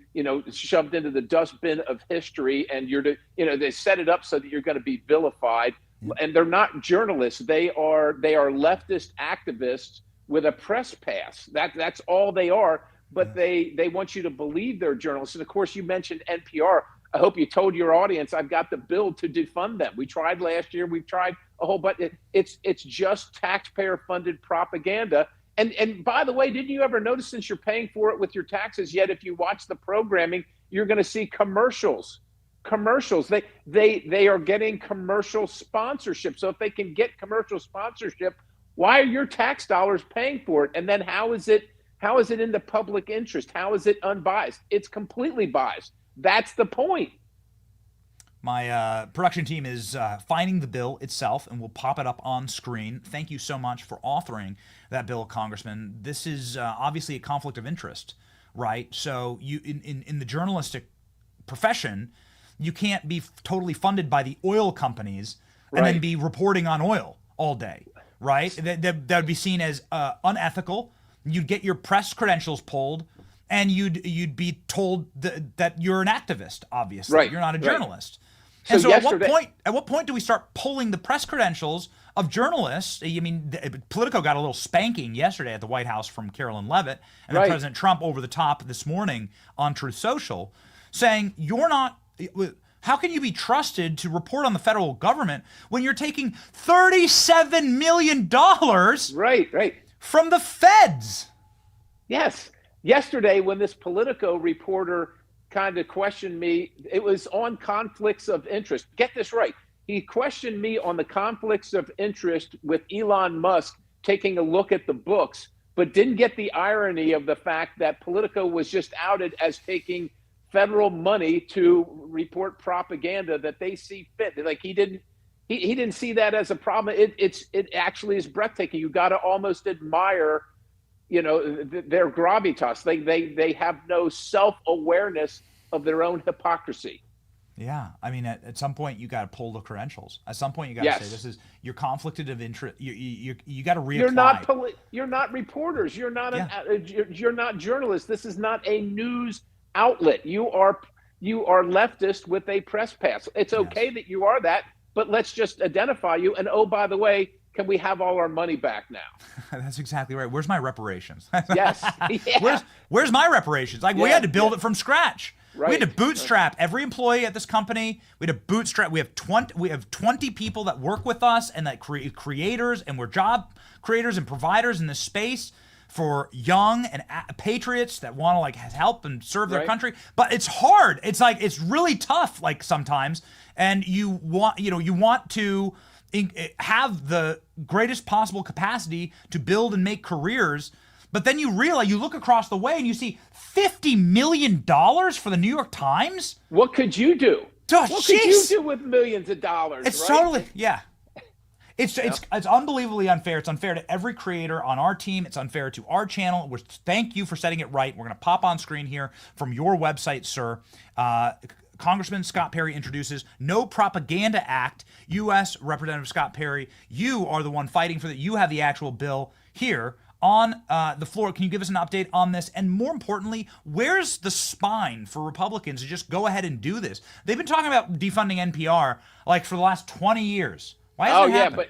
shoved into the dustbin of history, and they set it up so that you're going to be vilified. And they're not journalists. They are leftist activists with a press pass. That's all they are. But they want you to believe they're journalists. And of course, you mentioned NPR. I hope you told your audience I've got the bill to defund them. We tried last year. We've tried a whole bunch. It's just taxpayer-funded propaganda. And by the way, didn't you ever notice, since you're paying for it with your taxes, yet if you watch the programming, you're going to see commercials. They are getting commercial sponsorship. So if they can get commercial sponsorship, why are your tax dollars paying for it? And then how is it in the public interest? How is it unbiased? It's completely biased. That's the point. My production team is finding the bill itself, and we'll pop it up on screen. Thank you so much for authoring that bill, Congressman. This is obviously a conflict of interest, right? So you in the journalistic profession, you can't be totally funded by the oil companies and then be reporting on oil all day, right? That would be seen as unethical. You'd get your press credentials pulled, and you'd be told that you're an activist. Obviously, you're not a journalist. And so yesterday, at what point do we start pulling the press credentials of journalists? I mean, Politico got a little spanking yesterday at the White House from Carolyn Leavitt, and then President Trump over the top this morning on Truth Social, saying you're not. How can you be trusted to report on the federal government when you're taking $37 million from the feds? Yes. Yesterday, when this Politico reporter kind of questioned me, it was on conflicts of interest. Get this right. He questioned me on the conflicts of interest with Elon Musk taking a look at the books, but didn't get the irony of the fact that Politico was just outed as taking federal money to report propaganda that they see fit. Like he didn't see that as a problem. It actually is breathtaking. You got to almost admire, their gravitas. They have no self-awareness of their own hypocrisy. Yeah, I mean, at some point you got to pull the credentials. At some point you got to say this is your conflicted of interest. You got to reapply. You're not reporters. You're not you're not journalists. This is not a news outlet. You are leftist with a press pass. It's okay that you are that, but let's just identify you. And oh, by the way, can we have all our money back now? That's exactly right. Where's my reparations? Yes. Yeah. Where's my reparations? Like we had to build it from scratch. Right. We had to bootstrap every employee at this company. We had to bootstrap. We have 20 people that work with us and that creators, and we're job creators and providers in this space for young and patriots that want to like help and serve their country. But it's hard. It's like it's really tough. Like sometimes, and you want to have the greatest possible capacity to build and make careers. But then you realize, you look across the way and you see $50 million for the New York Times. What could you do? What could you do with millions of dollars? It's totally, It's unbelievably unfair. It's unfair to every creator on our team. It's unfair to our channel. Thank you for setting it right. We're going to pop on screen here from your website, sir. Congressman Scott Perry introduces No Propaganda Act. U.S. Representative Scott Perry, you are the one fighting for that. You have the actual bill here on the floor. Can you give us an update on this? And more importantly, where's the spine for Republicans to just go ahead and do this? They've been talking about defunding NPR like for the last 20 years. Why hasn't it happened?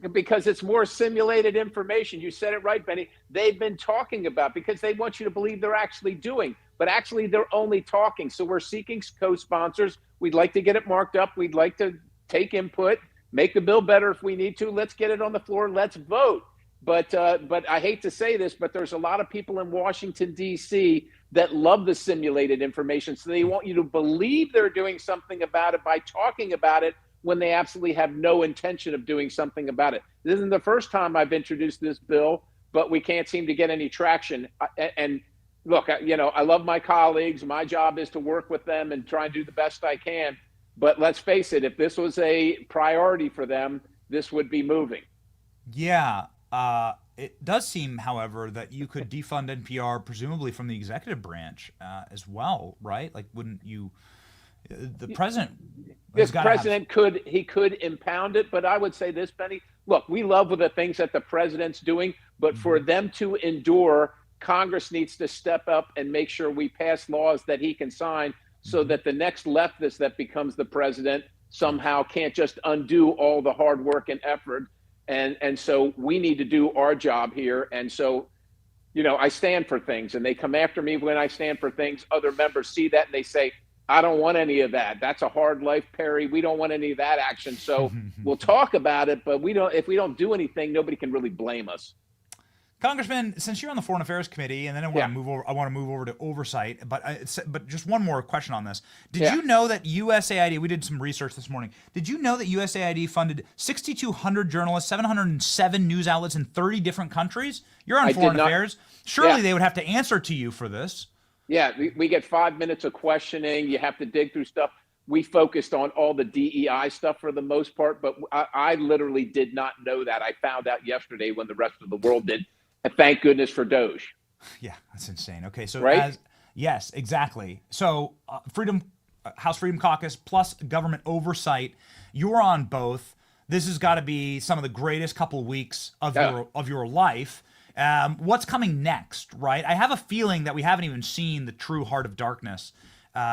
But because it's more simulated information. You said it right, Benny. They've been talking about, because they want you to believe they're actually doing, but actually they're only talking. So we're seeking co-sponsors. We'd like to get it marked up. We'd like to take input, make the bill better if we need to. Let's get it on the floor. Let's vote. But I hate to say this, but there's a lot of people in Washington, D.C. that love the simulated information. So they want you to believe they're doing something about it by talking about it when they absolutely have no intention of doing something about it. This isn't the first time I've introduced this bill, but we can't seem to get any traction. And look, I love my colleagues. My job is to work with them and try and do the best I can. But let's face it, if this was a priority for them, this would be moving. Yeah. It does seem, however, that you could defund NPR presumably from the executive branch as well, right? Like, wouldn't you? The president. Could impound it, but I would say this, Benny. Look, we love the things that the president's doing, but for them to endure, Congress needs to step up and make sure we pass laws that he can sign, so that the next leftist that becomes the president somehow can't just undo all the hard work and effort. And so we need to do our job here. And so, I stand for things, and they come after me when I stand for things. Other members see that and they say, I don't want any of that. That's a hard life, Perry. We don't want any of that action. So we'll talk about it, but if we don't do anything, nobody can really blame us. Congressman, since you're on the Foreign Affairs Committee, and then I want to move over to oversight, but just one more question on this. Did you know that USAID, we did some research this morning, did you know that USAID funded 6,200 journalists, 707 news outlets in 30 different countries? You're on Foreign Affairs. Surely they would have to answer to you for this. Yeah, we get 5 minutes of questioning. You have to dig through stuff. We focused on all the DEI stuff for the most part, but I literally did not know that. I found out yesterday when the rest of the world did. And thank goodness for Doge. Yeah, that's insane. Okay, so right? Yes, exactly. So House Freedom Caucus plus government oversight, you're on both. This has got to be some of the greatest couple weeks of your life. What's coming next, right? I have a feeling that we haven't even seen the true heart of darkness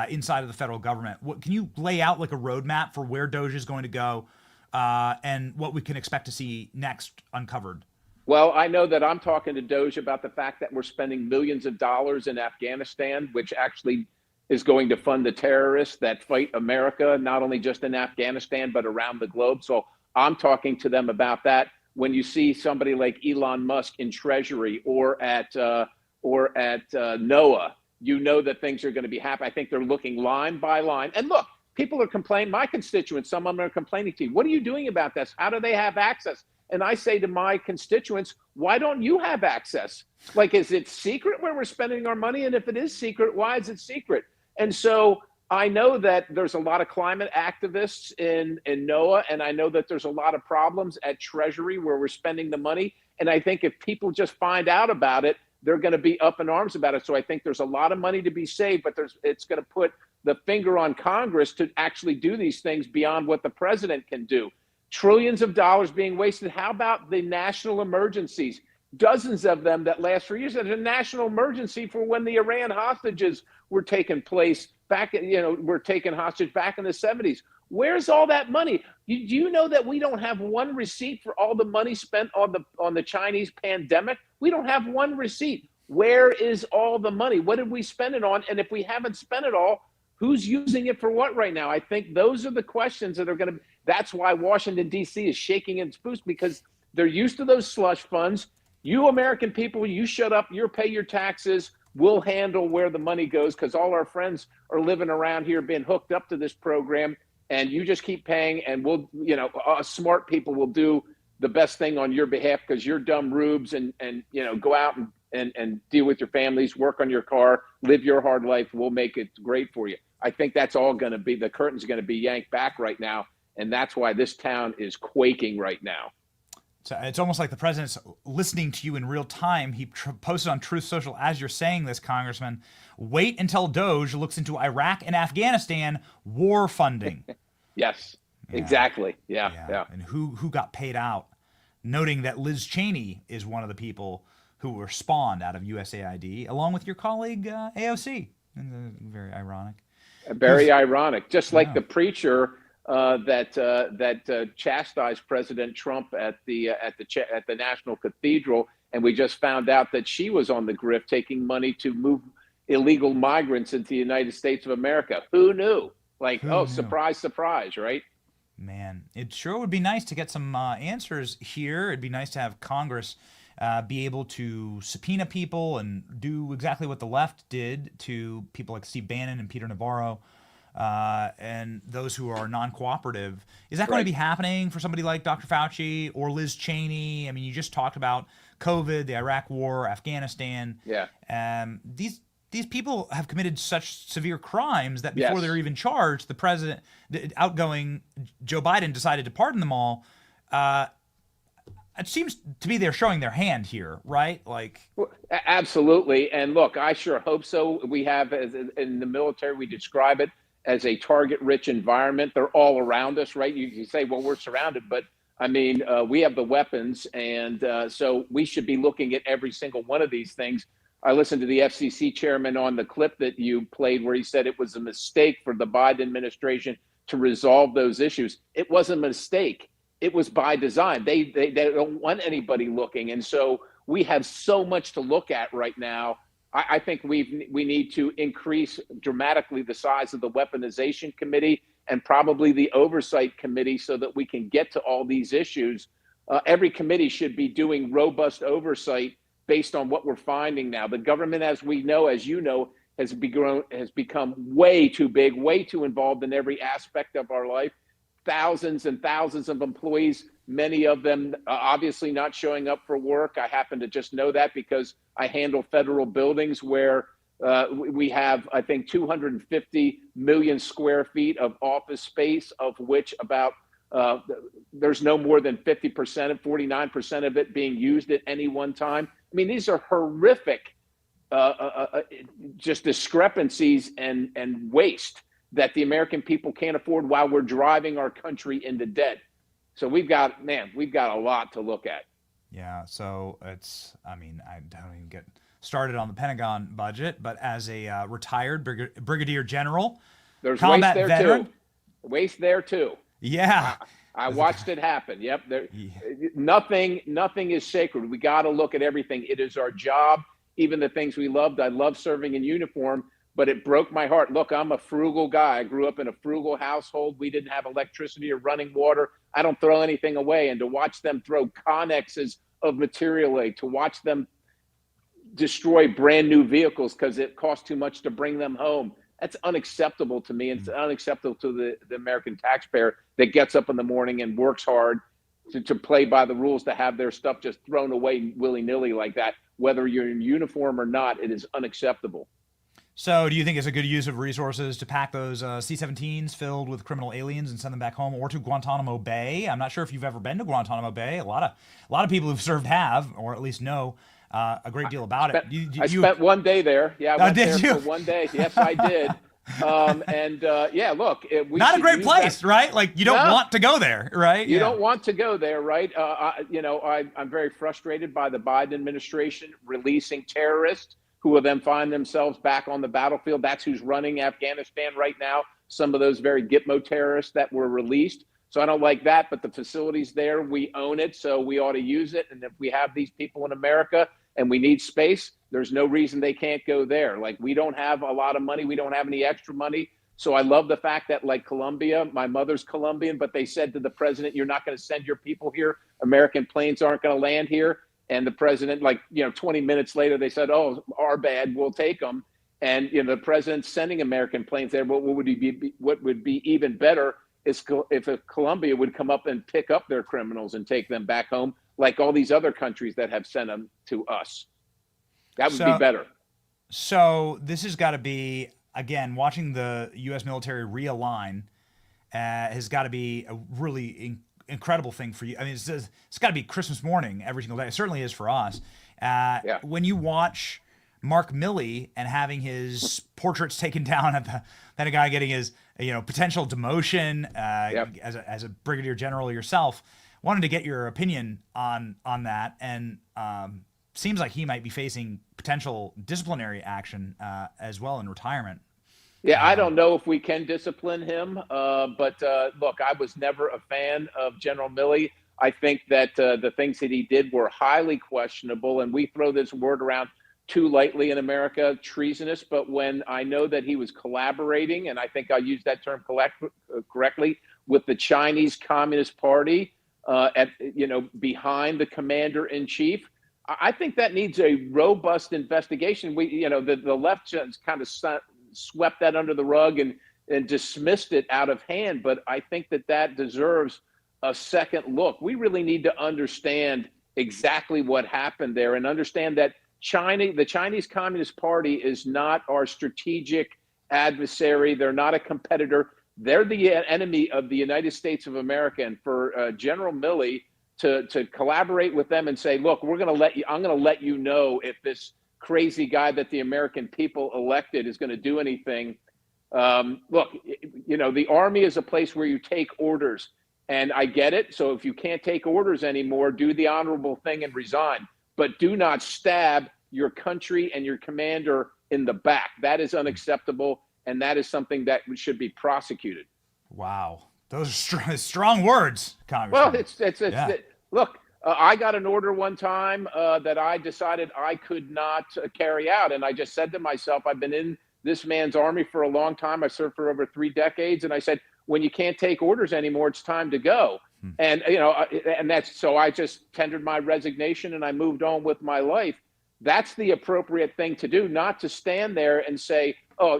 inside of the federal government. Can you lay out like a roadmap for where Doge is going to go and what we can expect to see next uncovered? Well, I know that I'm talking to Doge about the fact that we're spending millions of dollars in Afghanistan, which actually is going to fund the terrorists that fight America, not only just in Afghanistan, but around the globe. So I'm talking to them about that. When you see somebody like Elon Musk in Treasury or at NOAA, you know that things are going to be happening. I think they're looking line by line. And look, people are complaining. My constituents, some of them are complaining to you. What are you doing about this? How do they have access? And I say to my constituents, why don't you have access? Like, is it secret where we're spending our money? And if it is secret, why is it secret? And so I know that there's a lot of climate activists in NOAA, and I know that there's a lot of problems at Treasury where we're spending the money. And I think if people just find out about it, they're going to be up in arms about it. So I think there's a lot of money to be saved, but it's going to put the finger on Congress to actually do these things beyond what the president can do. Trillions of dollars being wasted. How about the national emergencies? Dozens of them that last for years. There's a national emergency for when the Iran hostages were taking place were taken hostage back in the 70s. Where's all that money? Do you know that we don't have one receipt for all the money spent on the Chinese pandemic? We don't have one receipt. Where is all the money? What did we spend it on? And if we haven't spent it all, who's using it for what right now? I think those are the questions that are going to. That's why Washington, D.C. is shaking its boots, because they're used to those slush funds. You American people, you shut up, you pay your taxes. We'll handle where the money goes, because all our friends are living around here being hooked up to this program, and you just keep paying, and we'll, smart people will do the best thing on your behalf, because you're dumb rubes and go out and deal with your families, work on your car, live your hard life. We'll make it great for you. I think that's all going to be, the curtain's going to be yanked back right now. And that's why this town is quaking right now. So it's almost like the president's listening to you in real time. He posted on Truth Social, as you're saying this, Congressman, wait until Doge looks into Iraq and Afghanistan war funding. Yes, yeah. Exactly. Yeah. And who got paid out, noting that Liz Cheney is one of the people who were spawned out of USAID, along with your colleague AOC. Very ironic. Very ironic. Just like the preacher that chastised President Trump at the National Cathedral, and we just found out that she was on the grift, taking money to move illegal migrants into the United States of America. Who knew? Surprise, surprise, right? Man, it sure would be nice to get some answers here. It'd be nice to have Congress be able to subpoena people and do exactly what the left did to people like Steve Bannon and Peter Navarro. And those who are non-cooperative. Is that going to be happening for somebody like Dr. Fauci or Liz Cheney? I mean, you just talked about COVID, the Iraq War, Afghanistan. Yeah. These people have committed such severe crimes that before they're even charged, the outgoing Joe Biden decided to pardon them all. It seems to me they're showing their hand here, right? Well, absolutely. And look, I sure hope so. We have, in the military, we describe it as a target-rich environment. They're all around us, right? You say, well, we're surrounded, but I mean, we have the weapons, and so we should be looking at every single one of these things. I listened to the FCC chairman on the clip that you played where he said it was a mistake for the Biden administration to resolve those issues. It wasn't a mistake. It was by design. They don't want anybody looking. And so we have so much to look at right now. I think we need to increase dramatically the size of the weaponization committee and probably the oversight committee so that we can get to all these issues. Every committee should be doing robust oversight based on what we're finding now. The government, as we know, as you know, has become way too big, way too involved in every aspect of our life. Thousands and thousands of employees, many of them obviously not showing up for work. I happen to just know that because I handle federal buildings where we have, I think, 250 million square feet of office space, of which about there's no more than 50% of 49% of it being used at any one time. I mean, these are horrific just discrepancies and waste that the American people can't afford while we're driving our country into debt. So we've got a lot to look at. Yeah, so I don't even get started on the Pentagon budget, but as a retired brigadier general, There's waste combat there veteran, too. Waste there too. yeah, I watched it happen. Yep. Nothing is sacred. We got to look at everything. It is our job. Even the things we loved. I love serving in uniform, but it broke my heart. Look, I'm a frugal guy. I grew up in a frugal household. We didn't have electricity or running water. I don't throw anything away. And to watch them throw connexes of material aid, to watch them destroy brand new vehicles because it costs too much to bring them home. That's unacceptable to me. It's unacceptable to the American taxpayer that gets up in the morning and works hard to play by the rules, to have their stuff just thrown away willy-nilly like that. Whether you're in uniform or not, it is unacceptable. So do you think it's a good use of resources to pack those C-17s filled with criminal aliens and send them back home, or to Guantanamo Bay? I'm not sure if you've ever been to Guantanamo Bay. A lot of people who've served have, or at least know a great deal about it. I spent one day there. Yeah, I went did there you? for one day. Yes, I did. Yeah, look, not a great place, right? Like you don't want to go there, right? You don't want to go there, right? I'm very frustrated by the Biden administration releasing terrorists who will then find themselves back on the battlefield. That's who's running Afghanistan right now. Some of those very Gitmo terrorists that were released. So I don't like that, but the facilities there, we own it, so we ought to use it. And if we have these people in America and we need space, there's no reason they can't go there. Like, we don't have a lot of money. We don't have any extra money. So I love the fact that, like Colombia, my mother's Colombian, but they said to the president, you're not going to send your people here. American planes aren't going to land here. And the president, 20 minutes later, they said, oh, our bad, we'll take them. And, the president's sending American planes there. But what would be even better is if Colombia would come up and pick up their criminals and take them back home, like all these other countries that have sent them to us. That would be better. So this has got to be, again, watching the U.S. military realign has got to be a really incredible thing for you. I mean, it's got to be Christmas morning every single day. It certainly is for us. When you watch Mark Milley and having his portraits taken down at then a guy getting his potential demotion as a brigadier general yourself, wanted to get your opinion on that, and seems like he might be facing potential disciplinary action as well in retirement. Yeah, I don't know if we can discipline him, but look, I was never a fan of General Milley. I think that the things that he did were highly questionable, and we throw this word around too lightly in America, treasonous. But when I know that he was collaborating, and I think I'll use that term correctly, with the Chinese Communist Party behind the commander-in-chief, I think that needs a robust investigation. The left just kind of swept that under the rug and dismissed it out of hand. But I think that deserves a second look. We really need to understand exactly what happened there, and understand that the Chinese Communist Party is not our strategic adversary. They're not a competitor. They're the enemy of the United States of America. And for General Milley to collaborate with them and say, look, I'm going to let you know if this crazy guy that the American people elected is going to do anything. Look, the Army is a place where you take orders, and I get it. So if you can't take orders anymore, do the honorable thing and resign. But do not stab your country and your commander in the back. That is unacceptable, and that is something that should be prosecuted. Wow. Those are strong words, Congressman. Well, look, I got an order one time that I decided I could not carry out. And I just said to myself, I've been in this man's army for a long time. I served for over 3 decades. And I said, when you can't take orders anymore, it's time to go. And, so I just tendered my resignation and I moved on with my life. That's the appropriate thing to do, not to stand there and say, oh,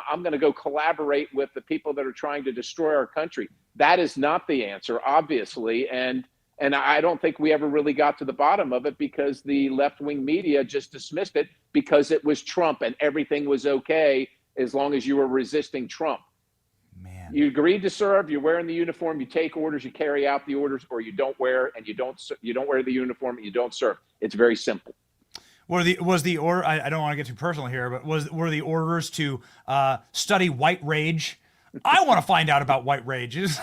I'm going to go collaborate with the people that are trying to destroy our country. That is not the answer, obviously. And I don't think we ever really got to the bottom of it, because the left-wing media just dismissed it because it was Trump and everything was okay as long as you were resisting Trump. Man. You agreed to serve, you're wearing the uniform, you take orders, you carry out the orders, or you don't wear and you don't wear the uniform and you don't serve. It's very simple. Was the order? I don't want to get too personal here, but were the orders to study white rage I want to find out about white rage. It's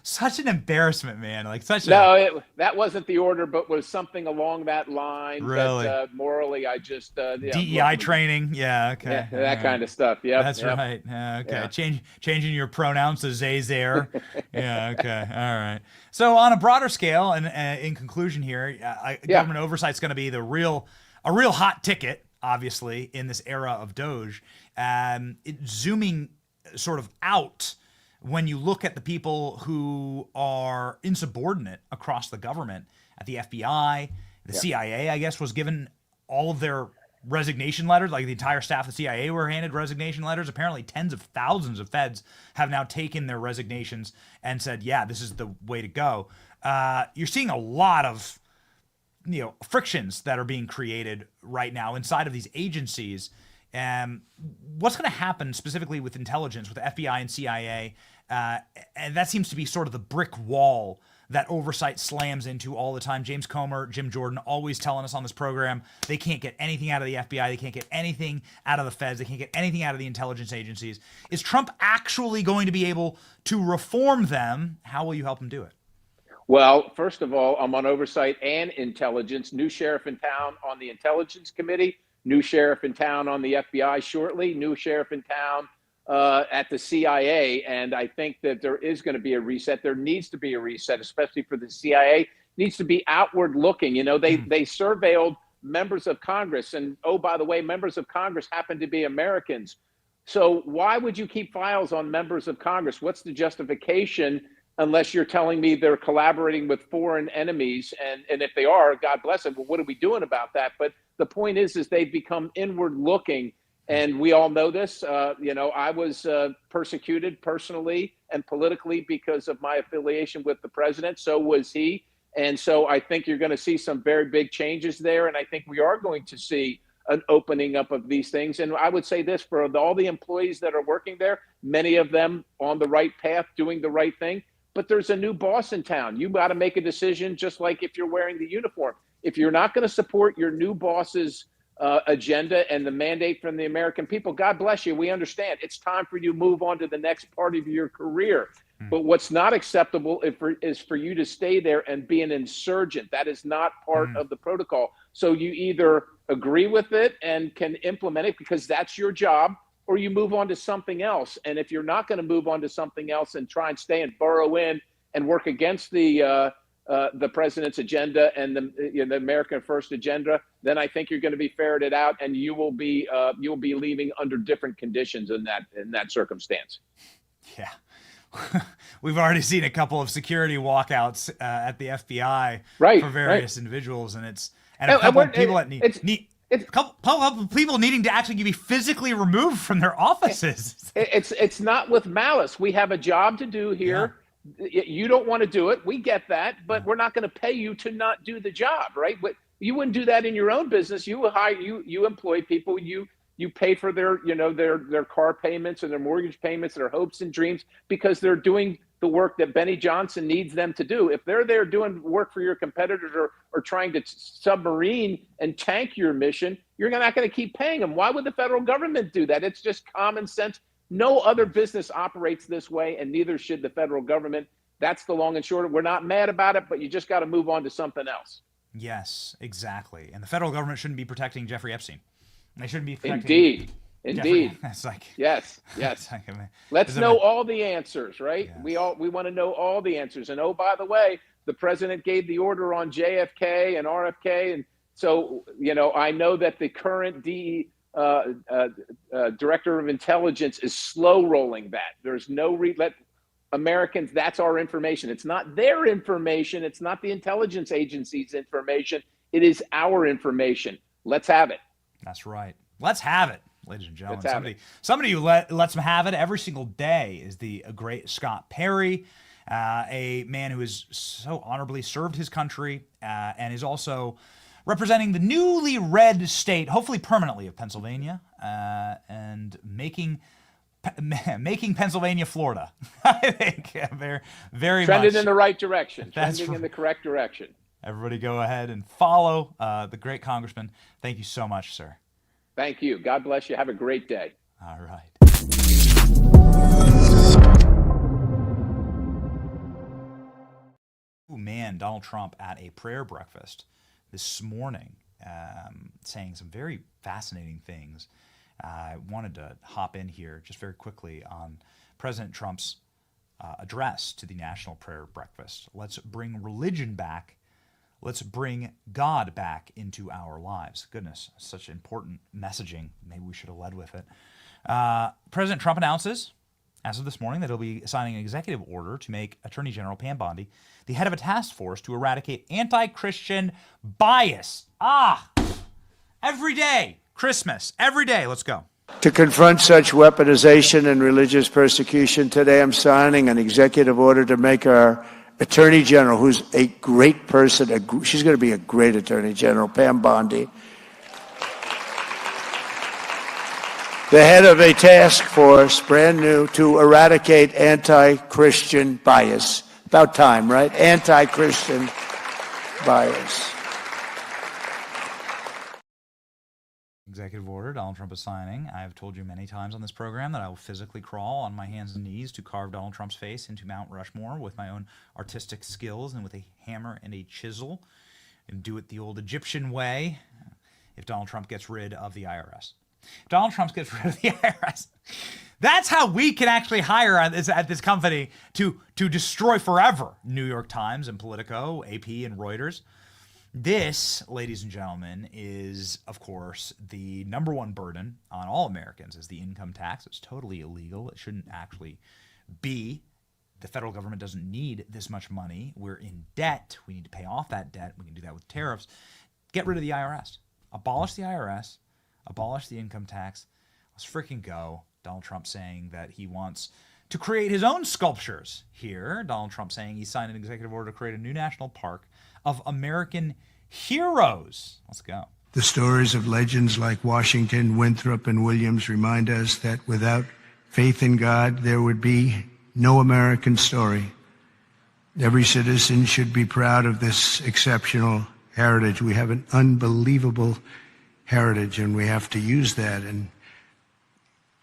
such an embarrassment, man. Like that wasn't the order, but was something along that line. Really? That morally, I just DEI training. Yeah. Okay. Yeah, that kind of stuff. Yeah, that's right. Okay. Yeah. Changing your pronouns to they, their. Yeah. Okay. All right. So on a broader scale, and in conclusion here, government oversight is going to be a real hot ticket, obviously, in this era of Doge. Zooming sort of out, when you look at the people who are insubordinate across the government, at the FBI, the CIA, I guess, was given all of their resignation letters. Like the entire staff of the CIA were handed resignation letters. Apparently tens of thousands of feds have now taken their resignations and said, yeah, this is the way to go. You're seeing a lot of frictions that are being created right now inside of these agencies. What's going to happen specifically with intelligence, with the FBI and CIA? And that seems to be sort of the brick wall that oversight slams into all the time. James Comer, Jim Jordan, always telling us on this program, they can't get anything out of the FBI. They can't get anything out of the feds. They can't get anything out of the intelligence agencies. Is Trump actually going to be able to reform them? How will you help him do it? Well, first of all, I'm on oversight and intelligence. New sheriff in town on the Intelligence Committee. New sheriff in town on the FBI shortly. New sheriff in town at the CIA. And I think that there is going to be a reset. There needs to be a reset, especially for the CIA. It needs to be outward looking. They surveilled members of Congress. And, oh, by the way, members of Congress happen to be Americans. So why would you keep files on members of Congress? What's the justification, unless you're telling me they're collaborating with foreign enemies? And if they are, God bless them. Well, what are we doing about that? But the point is they've become inward looking. And we all know this. I was persecuted personally and politically because of my affiliation with the president. So was he. And so I think you're going to see some very big changes there. And I think we are going to see an opening up of these things. And I would say this, for all the employees that are working there, many of them on the right path, doing the right thing. But there's a new boss in town. You got to make a decision, just like if you're wearing the uniform. If you're not going to support your new boss's agenda and the mandate from the American people, God bless you. We understand. It's time for you to move on to the next part of your career. But what's not acceptable is for you to stay there and be an insurgent. That is not part of the protocol. So you either agree with it and can implement it because that's your job, or you move on to something else. And if you're not going to move on to something else and try and stay and burrow in and work against the president's agenda and the American First agenda, then I think you're going to be ferreted out, and you'll be leaving under different conditions in that circumstance. Yeah. We've already seen a couple of security walkouts at the FBI for various individuals, and a couple of people that need a couple of people needing to actually be physically removed from their offices. It's not with malice. We have a job to do here. Yeah. You don't want to do it. We get that, but we're not going to pay you to not do the job, right? But you wouldn't do that in your own business. You employ people. You pay for their car payments and their mortgage payments, their hopes and dreams, because they're doing the work that Benny Johnson needs them to do. If they're there doing work for your competitors or trying to submarine and tank your mission, you're not going to keep paying them. Why would the federal government do that? It's just common sense. No other business operates this way, and neither should the federal government. That's the long and short. We're not mad about it, but you just got to move on to something else. Yes, exactly. And the federal government shouldn't be protecting Jeffrey Epstein. They shouldn't be protecting Indeed. That's like yes. Let's know all the answers, right? Yes. We want to know all the answers. And oh, by the way, the president gave the order on JFK and RFK, and so I know that the current director of intelligence is slow rolling that. There's no let Americans. That's our information. It's not their information. It's not the intelligence agency's information. It is our information. Let's have it. That's right. Let's have it, ladies and gentlemen. Somebody who lets them have it every single day is the great Scott Perry, a man who has so honorably served his country and is also representing the newly red state, hopefully permanently, of Pennsylvania, and making Pennsylvania Florida. I think very, very trended much in the right direction. That's trending in the correct direction. Everybody go ahead and follow the great congressman. Thank you so much, sir. Thank you. God bless you. Have a great day. All right. Oh man, Donald Trump at a prayer breakfast this morning, saying some very fascinating things. I wanted to hop in here just very quickly on President Trump's address to the National Prayer Breakfast. Let's bring religion back. Let's bring God back into our lives. Goodness, such important messaging. Maybe we should have led with it. President Trump announces, as of this morning, that he'll be signing an executive order to make Attorney General Pam Bondi the head of a task force to eradicate anti-Christian bias. Every day, Christmas, every day. Let's go. To confront such weaponization and religious persecution, today I'm signing an executive order to make our Attorney General, who's a great person, she's going to be a great Attorney General, Pam Bondi, the head of a task force, brand new, to eradicate anti-Christian bias. About time, right? Anti-Christian bias. Executive order Donald Trump is signing. I have told you many times on this program that I will physically crawl on my hands and knees to carve Donald Trump's face into Mount Rushmore with my own artistic skills and with a hammer and a chisel, and do it the old Egyptian way if Donald Trump gets rid of the IRS. If Donald Trump gets rid of the IRS, that's how we can actually hire at this company to destroy forever New York Times and Politico, AP and Reuters. This, ladies and gentlemen, is, of course, the number one burden on all Americans is the income tax. It's totally illegal. It shouldn't actually be. The federal government doesn't need this much money. We're in debt. We need to pay off that debt. We can do that with tariffs. Get rid of the IRS. Abolish the IRS. Abolish the income tax. Let's freaking go. Donald Trump saying that he wants to create his own sculptures here. Donald Trump saying he signed an executive order to create a new national park of American heroes. Let's go. The stories of legends like Washington, Winthrop, and Williams remind us that without faith in God, there would be no American story. Every citizen should be proud of this exceptional heritage. We have an unbelievable heritage, and we have to use that and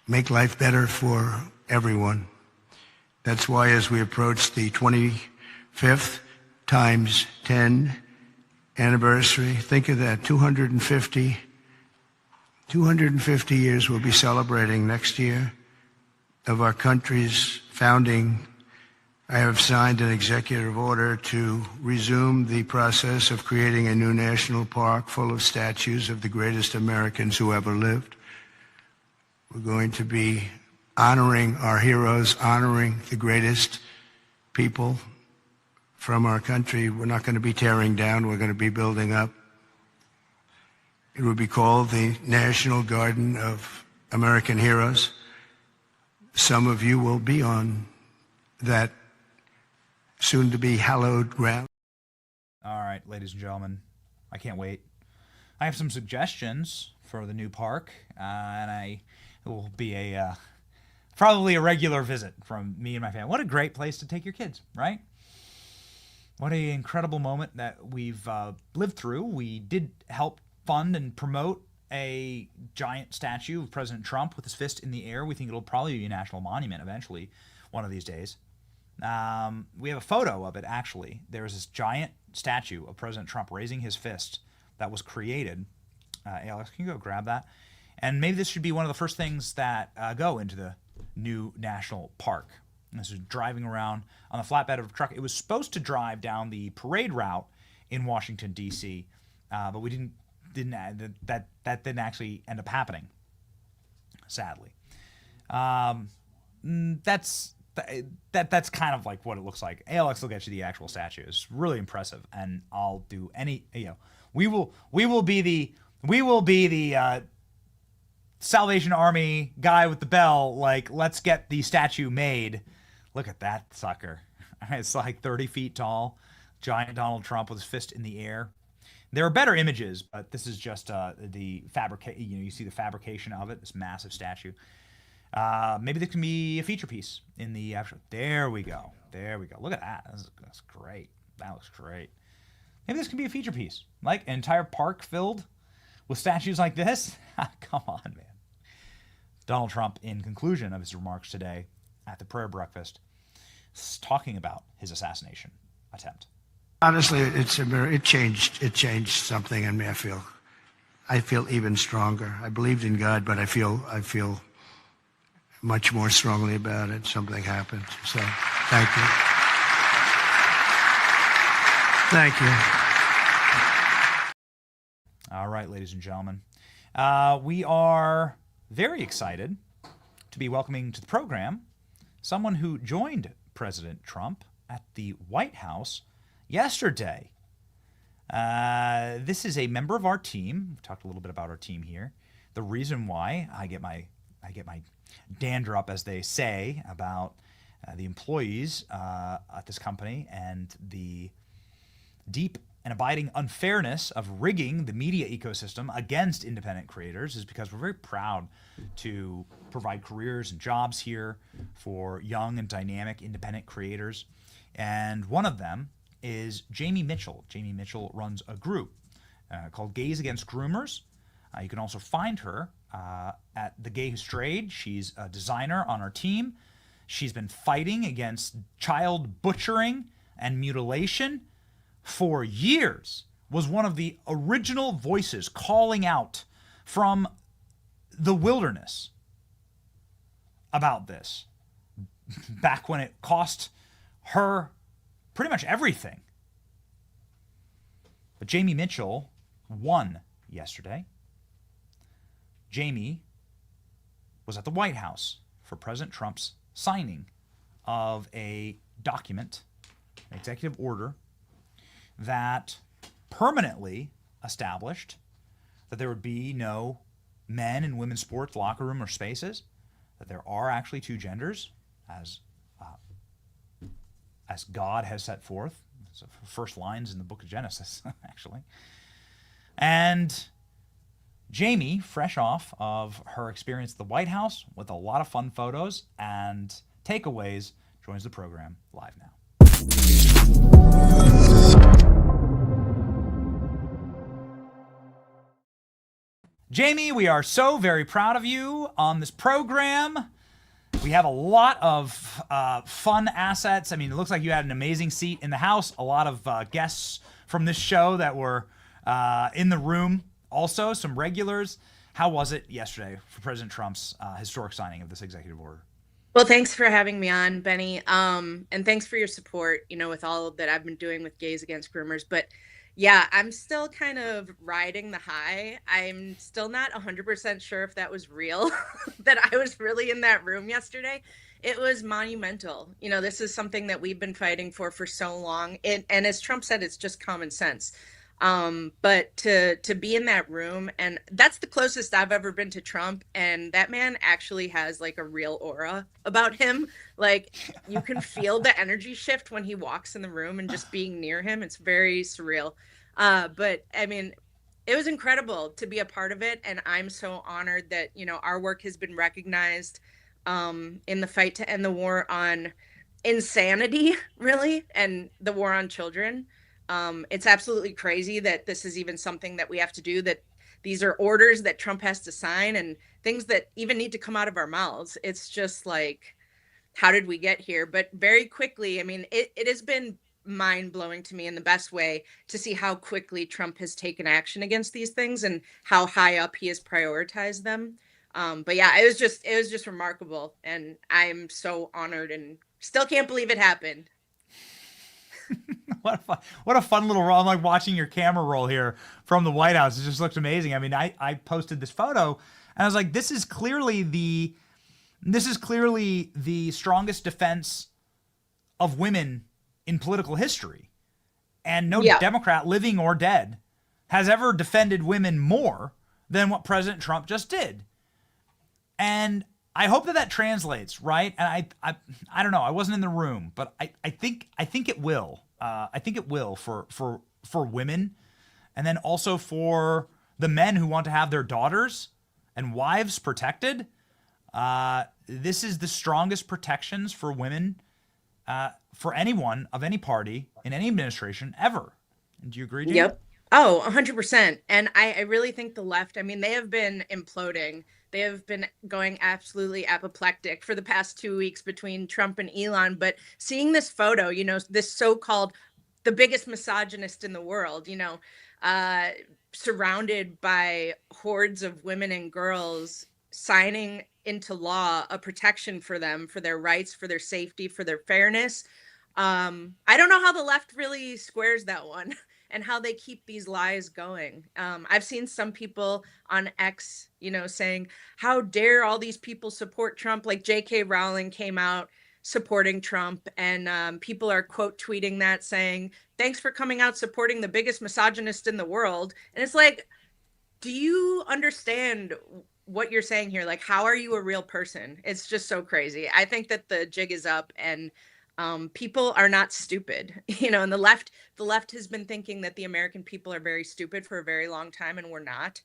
make life better for everyone. That's why as we approach the 25th times 10 anniversary, think of that, 250 years we'll be celebrating next year of our country's founding. I have signed an executive order to resume the process of creating a new national park full of statues of the greatest Americans who ever lived. We're going to be honoring our heroes, honoring the greatest people from our country. We're not going to be tearing down, we're going to be building up. It will be called the National Garden of American Heroes. Some of you will be on that soon-to-be hallowed ground. All right, ladies and gentlemen, I can't wait. I have some suggestions for the new park, and it will be probably a regular visit from me and my family. What a great place to take your kids, right? What an incredible moment that we've lived through. We did help fund and promote a giant statue of President Trump with his fist in the air. We think it'll probably be a national monument eventually, one of these days. We have a photo of it, actually. There's this giant statue of President Trump raising his fist that was created. Alex, can you go grab that? And maybe this should be one of the first things that go into the new national park. And this is driving around on the flatbed of a truck. It was supposed to drive down the parade route in Washington, D.C., but we didn't that didn't actually end up happening, sadly. That's kind of like what it looks like. ALX will get you the actual statue. It's really impressive, and I'll do any. We will be the Salvation Army guy with the bell. Like, let's get the statue made. Look at that sucker. It's like 30 feet tall. Giant Donald Trump with his fist in the air. There are better images, but this is just the fabrication. You see the fabrication of it. This massive statue. Maybe this can be a feature piece in the actual. There we go. Look at that. That's great. That looks great. Maybe this can be a feature piece, like an entire park filled with statues like this. Come on, man. Donald Trump, in conclusion of his remarks today at the prayer breakfast, talking about his assassination attempt. Honestly, it's a mirror. It changed something in me. I feel even stronger. I believed in God, but I feel much more strongly about it. Something happened. So, thank you. Thank you. All right, ladies and gentlemen. We are very excited to be welcoming to the program someone who joined President Trump at the White House yesterday. This is a member of our team. We've talked a little bit about our team here. The reason why I get my dander up, as they say, about the employees at this company and the deep and abiding unfairness of rigging the media ecosystem against independent creators is because we're very proud to provide careers and jobs here for young and dynamic independent creators. And one of them is Jamie Mitchell. Jamie Mitchell runs a group called Gays Against Groomers. You can also find her at The Gay Who Strayed. She's a designer on our team. She's been fighting against child butchering and mutilation for years, was one of the original voices calling out from the wilderness about this back when it cost her pretty much everything. But Jamie Mitchell won yesterday. Jamie was at the White House for President Trump's signing of a document, an executive order, that permanently established that there would be no men and women's sports locker room or spaces, that there are actually two genders, as God has set forth. It's the first lines in the book of Genesis, actually. And Jamie, fresh off of her experience at the White House with a lot of fun photos and takeaways, joins the program live now. Jamie, we are so very proud of you on this program. We have a lot of fun assets. I mean, it looks like you had an amazing seat in the House. A lot of guests from this show that were in the room. Also, some regulars. How was it yesterday for President Trump's historic signing of this executive order? Well, thanks for having me on, Benny. And thanks for your support, with all that I've been doing with Gays Against Groomers. But yeah, I'm still kind of riding the high. I'm still not 100% sure if that was real, that I was really in that room yesterday. It was monumental. This is something that we've been fighting for so long. And as Trump said, it's just common sense. But to be in that room, and that's the closest I've ever been to Trump. And that man actually has like a real aura about him. Like you can feel the energy shift when he walks in the room and just being near him. It's very surreal. But I mean, it was incredible to be a part of it. And I'm so honored that, our work has been recognized, in the fight to end the war on insanity, really, and the war on children. It's absolutely crazy that this is even something that we have to do, that these are orders that Trump has to sign and things that even need to come out of our mouths. It's just like, how did we get here? But very quickly, I mean, it has been mind-blowing to me in the best way to see how quickly Trump has taken action against these things and how high up he has prioritized them. But yeah, it was just remarkable. And I'm so honored and still can't believe it happened. What a fun little roll. I'm like watching your camera roll here from the White House. It just looked amazing. I mean, I posted this photo and I was like, this is clearly the strongest defense of women in political history. And no Democrat, living or dead, has ever defended women more than what President Trump just did. And I hope that translates, right? And I don't know. I wasn't in the room, but I think it will. I think it will for women, and then also for the men who want to have their daughters and wives protected. This is the strongest protections for women for anyone of any party in any administration ever. Do you agree, Jamie? Yep. Oh, 100%. And I really think the left, I mean, they have been imploding. They have been going absolutely apoplectic for the past 2 weeks between Trump and Elon. But seeing this photo, this so-called the biggest misogynist in the world, surrounded by hordes of women and girls signing into law a protection for them, for their rights, for their safety, for their fairness. I don't know how the left really squares that one and how they keep these lies going. I've seen some people on X, saying, how dare all these people support Trump? Like J.K. Rowling came out supporting Trump, and people are quote tweeting that, saying, thanks for coming out supporting the biggest misogynist in the world. And it's like, do you understand what you're saying here? Like, how are you a real person? It's just so crazy. I think that the jig is up, and people are not stupid, and the left has been thinking that the American people are very stupid for a very long time, and we're not.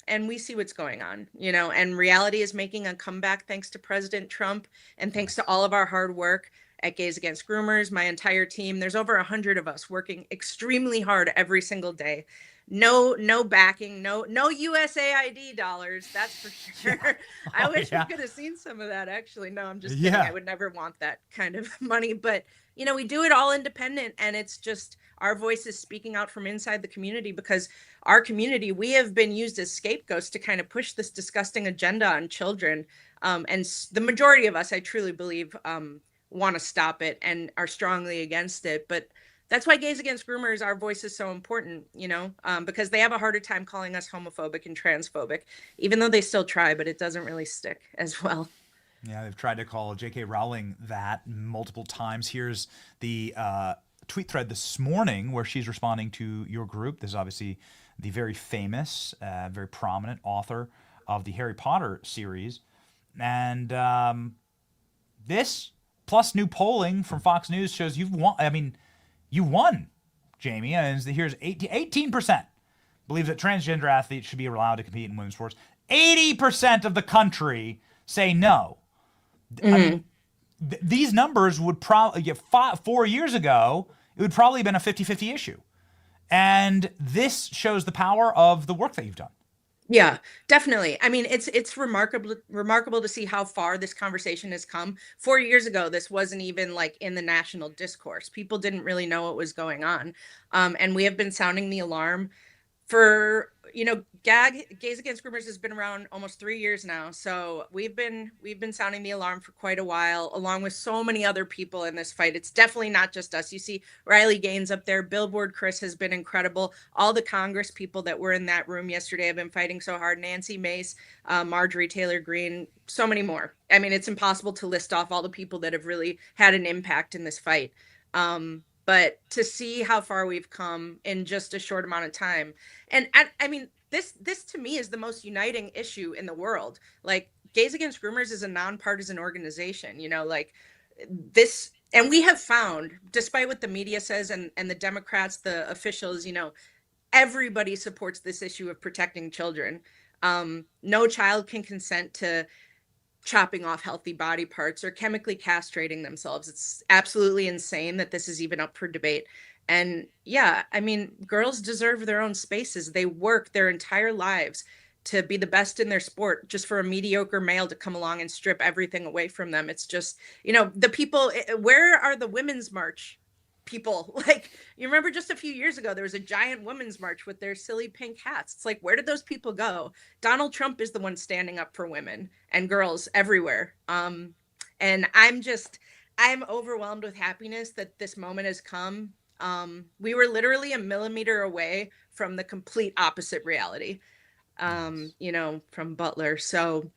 And we see what's going on, and reality is making a comeback thanks to President Trump and thanks to all of our hard work at Gays Against Groomers, my entire team. There's over 100 of us working extremely hard every single day. No backing, no USAID dollars, that's for sure. I wish we could have seen some of that, actually. No, I'm just kidding. I would never want that kind of money. But, we do it all independent, and it's just our voices speaking out from inside the community, because our community, we have been used as scapegoats to kind of push this disgusting agenda on children. And the majority of us, I truly believe, want to stop it and are strongly against it. But that's why Gays Against Groomers, our voice is so important, because they have a harder time calling us homophobic and transphobic, even though they still try, but it doesn't really stick as well. Yeah, they've tried to call J.K. Rowling that multiple times. Here's the tweet thread this morning where she's responding to your group. This is obviously the very famous, very prominent author of the Harry Potter series. And this, plus new polling from Fox News, shows you've won. I mean, you won, Jamie. And here's 18% believes that transgender athletes should be allowed to compete in women's sports. 80% of the country say no. I mean, these numbers would probably, 4 years ago, it would probably have been a 50-50 issue. And this shows the power of the work that you've done. Yeah, definitely. I mean, it's remarkable to see how far this conversation has come. 4 years ago, this wasn't even like in the national discourse. People didn't really know what was going on. And we have been sounding the alarm for, Gays Against Groomers has been around almost 3 years now. So we've been sounding the alarm for quite a while, along with so many other people in this fight. It's definitely not just us. You see Riley Gaines up there. Billboard Chris has been incredible. All the Congress people that were in that room yesterday have been fighting so hard. Nancy Mace, Marjorie Taylor Greene, so many more. I mean, it's impossible to list off all the people that have really had an impact in this fight. But to see how far we've come in just a short amount of time. And I mean, this to me is the most uniting issue in the world. Like, Gays Against Groomers is a nonpartisan organization, like this. And we have found, despite what the media says and the Democrats, the officials, everybody supports this issue of protecting children. No child can consent to chopping off healthy body parts or chemically castrating themselves. It's absolutely insane that this is even up for debate. And yeah, I mean, girls deserve their own spaces. They work their entire lives to be the best in their sport, just for a mediocre male to come along and strip everything away from them. It's just, the people, where are the Women's March people? Like, you remember just a few years ago, there was a giant women's march with their silly pink hats. It's like, where did those people go? Donald Trump is the one standing up for women and girls everywhere. And I'm overwhelmed with happiness that this moment has come. We were literally a millimeter away from the complete opposite reality, from Butler. So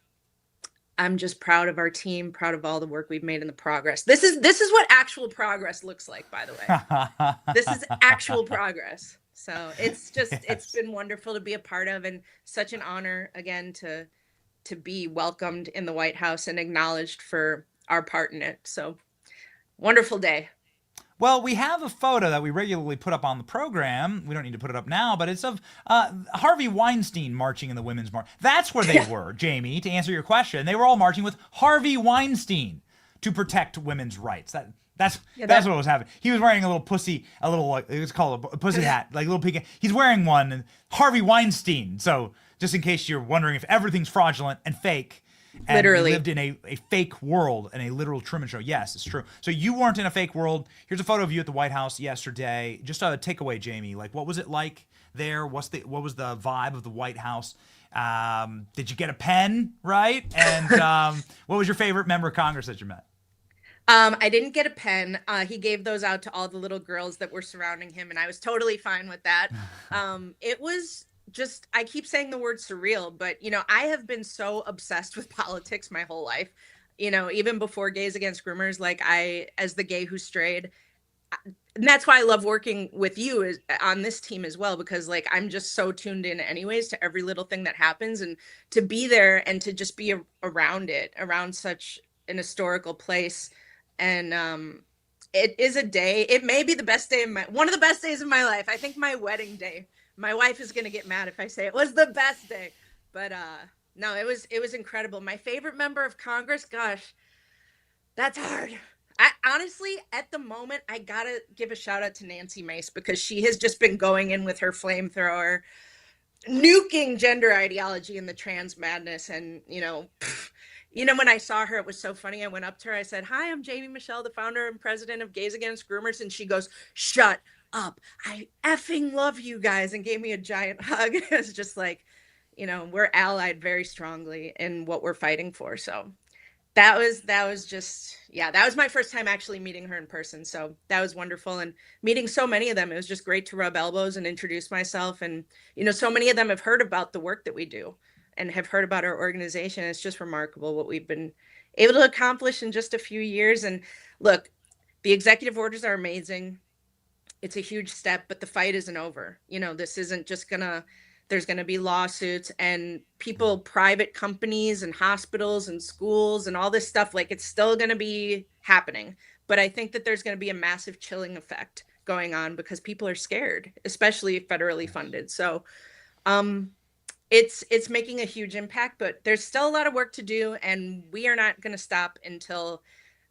I'm just proud of our team, proud of all the work we've made in the progress. This is what actual progress looks like, by the way. This is actual progress. So it's just, It's been wonderful to be a part of, and such an honor again to be welcomed in the White House and acknowledged for our part in it. So wonderful day. Well, we have a photo that we regularly put up on the program. We don't need to put it up now, but it's of Harvey Weinstein marching in the Women's March. That's where they were, Jamie, to answer your question. They were all marching with Harvey Weinstein to protect women's rights. That's what was happening. He was wearing a little pussy, it's called a pussy hat, like a little peacock. He's wearing one, and Harvey Weinstein. So just in case you're wondering if everything's fraudulent and fake, And Literally. we lived in a fake world, in a literal Truman Show. Yes, it's true. So you weren't in a fake world. Here's a photo of you at the White House yesterday. Just a takeaway, Jamie. Like, what was it like there? What was the vibe of the White House? Did you get a pen, right? And what was your favorite member of Congress that you met? I didn't get a pen. He gave those out to all the little girls that were surrounding him, and I was totally fine with that. It was just, I keep saying the word surreal, but, you know, I have been so obsessed with politics my whole life. You know, even before Gays Against Groomers, like as the gay who strayed, and that's why I love working with you on this team as well, because like I'm just so tuned in anyways to every little thing that happens, and to be there and to just be around it, around such an historical place. And it is a day, it may be the best day of one of the best days of my life. I think my wedding day, my wife is going to get mad if I say it was the best day, but no, it was incredible. My favorite member of Congress, gosh, that's hard. I honestly, at the moment, I gotta give a shout out to Nancy Mace, because she has just been going in with her flamethrower, nuking gender ideology and the trans madness. And, you know, when I saw her, it was so funny. I went up to her, I said, "Hi, I'm Jamie Michelle, the founder and president of Gays Against Groomers." And she goes, "Shut up. I effing love you guys," and gave me a giant hug. It was just like, you know, we're allied very strongly in what we're fighting for. So that was just, yeah, that was my first time actually meeting her in person. So that was wonderful. And meeting so many of them, it was just great to rub elbows and introduce myself. And, you know, so many of them have heard about the work that we do and have heard about our organization. It's just remarkable what we've been able to accomplish in just a few years. And look, the executive orders are amazing. It's a huge step, but the fight isn't over. You know, this isn't just there's going to be lawsuits and people, private companies and hospitals and schools and all this stuff. Like, it's still going to be happening. But I think that there's going to be a massive chilling effect going on because people are scared, especially federally funded. So it's making a huge impact, but there's still a lot of work to do. And we are not going to stop until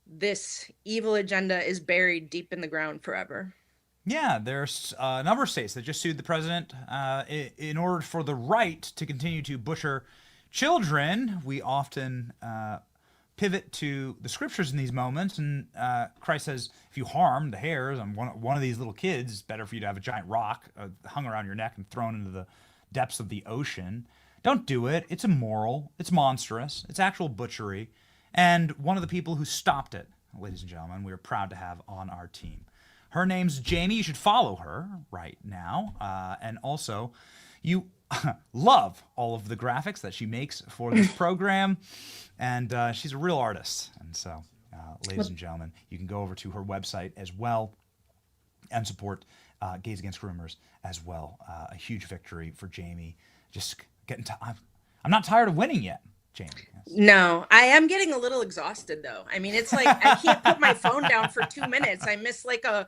this evil agenda is buried deep in the ground forever. Yeah, there's a number of states that just sued the president in order for the right to continue to butcher children. We often pivot to the scriptures in these moments, and Christ says, if you harm the hairs on one of these little kids, it's better for you to have a giant rock hung around your neck and thrown into the depths of the ocean. Don't do it. It's immoral. It's monstrous. It's actual butchery. And one of the people who stopped it, ladies and gentlemen, we are proud to have on our team. Her name's Jamie. You should follow her right now. And also, you love all of the graphics that she makes for this program. And she's a real artist. And so, ladies and gentlemen, you can go over to her website as well and support Gays Against Groomers as well. A huge victory for Jamie. Just getting I'm not tired of winning yet, Jamie. No, I am getting a little exhausted though. I mean, it's like I can't put my phone down for 2 minutes. I miss like a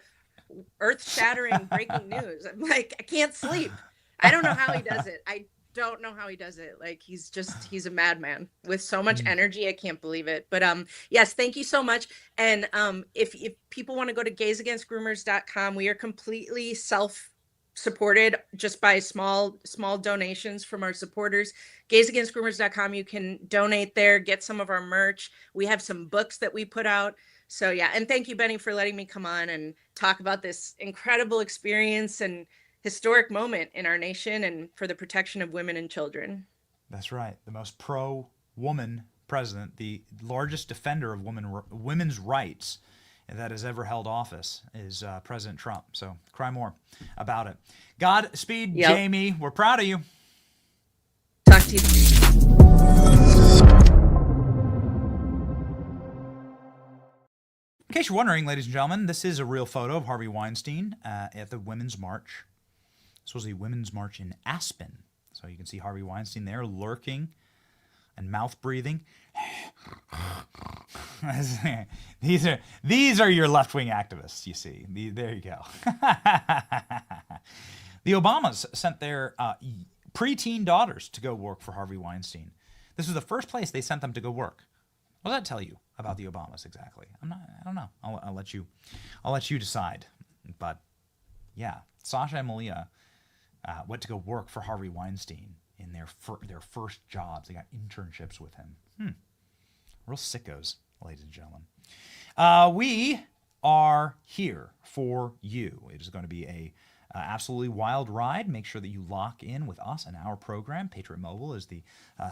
earth-shattering breaking news. I'm like, I can't sleep. I don't know how he does it. I don't know how he does it. Like, he's a madman with so much energy. I can't believe it. But yes, thank you so much. And if people want to go to gaysagainstgroomers.com, we are completely self-supported just by small donations from our supporters. Gaysagainstgroomers.com, you can donate there, get some of our merch. We have some books that we put out. So yeah, and thank you, Benny, for letting me come on and talk about this incredible experience and historic moment in our nation and for the protection of women and children. That's right. The most pro-woman president, the largest defender of women's rights that has ever held office is President Trump. So cry more about it. Godspeed, Yep. Jamie. We're proud of you. Talk to you. In case you're wondering, ladies and gentlemen, this is a real photo of Harvey Weinstein at the Women's March. This was the Women's March in Aspen. So you can see Harvey Weinstein there lurking and mouth breathing. These are your left-wing activists, you see. There you go. The Obamas sent their preteen daughters to go work for Harvey Weinstein. This was the first place they sent them to go work. What does that tell you about the Obamas exactly? I don't know. I'll let you decide. But yeah, Sasha and Malia went to go work for Harvey Weinstein in their first jobs. They got internships with him. Real sickos, ladies and gentlemen. We are here for you. It is going to be a absolutely wild ride. Make sure that you lock in with us and our program. Patriot Mobile is the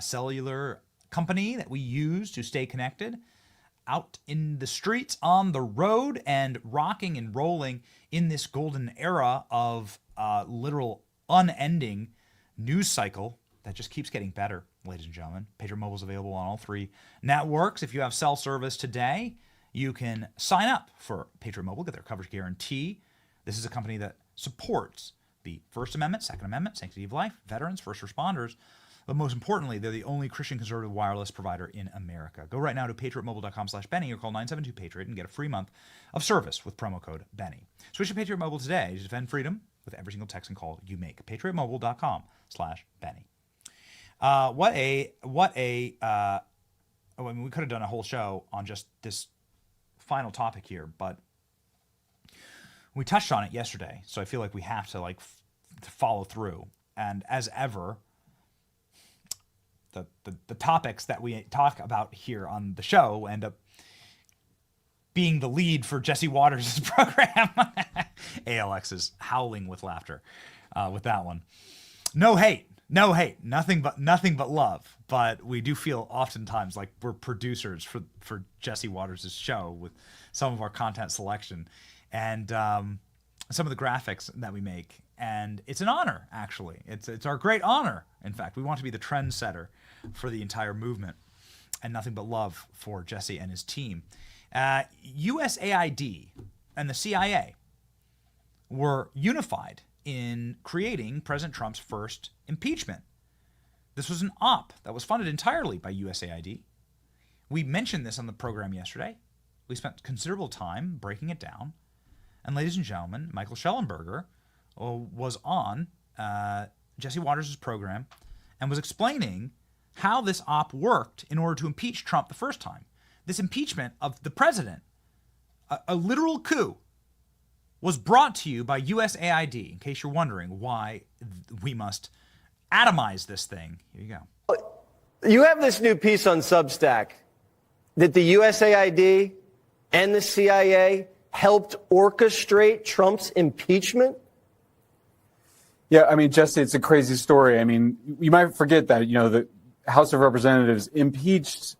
cellular company that we use to stay connected out in the streets, on the road, and rocking and rolling in this golden era of literal unending news cycle that just keeps getting better, ladies and gentlemen. Patriot Mobile is available on all 3 networks. If you have cell service today, you can sign up for Patriot Mobile, get their coverage guarantee. This is a company that supports the First Amendment, Second Amendment, sanctity of life, veterans, first responders. But most importantly, they're the only Christian conservative wireless provider in America. Go right now to patriotmobile.com/Benny or call 972-PATRIOT and get a free month of service with promo code Benny. Switch to Patriot Mobile today to defend freedom with every single text and call you make. patriotmobile.com/Benny. I mean, we could have done a whole show on just this final topic here, but we touched on it yesterday, so I feel like we have to to follow through. And as ever, the topics that we talk about here on the show end up being the lead for Jesse Waters' program. ALX is howling with laughter with that one. No hate, nothing but love. But we do feel oftentimes like we're producers for Jesse Waters' show with some of our content selection and some of the graphics that we make. And it's an honor, actually. It's our great honor. In fact, we want to be the trendsetter for the entire movement, and nothing but love for Jesse and his team. USAID and the CIA were unified in creating President Trump's first impeachment. This was an op that was funded entirely by USAID. We mentioned this on the program yesterday. We spent considerable time breaking it down. And ladies and gentlemen, Michael Schellenberger was on Jesse Waters' program and was explaining how this op worked in order to impeach Trump the first time. This impeachment of the president, a literal coup, was brought to you by USAID, in case you're wondering why we must atomize this thing. Here you go. You have this new piece on Substack that the USAID and the CIA helped orchestrate Trump's impeachment? Yeah, I mean, Jesse, it's a crazy story. I mean, you might forget that, the House of Representatives impeached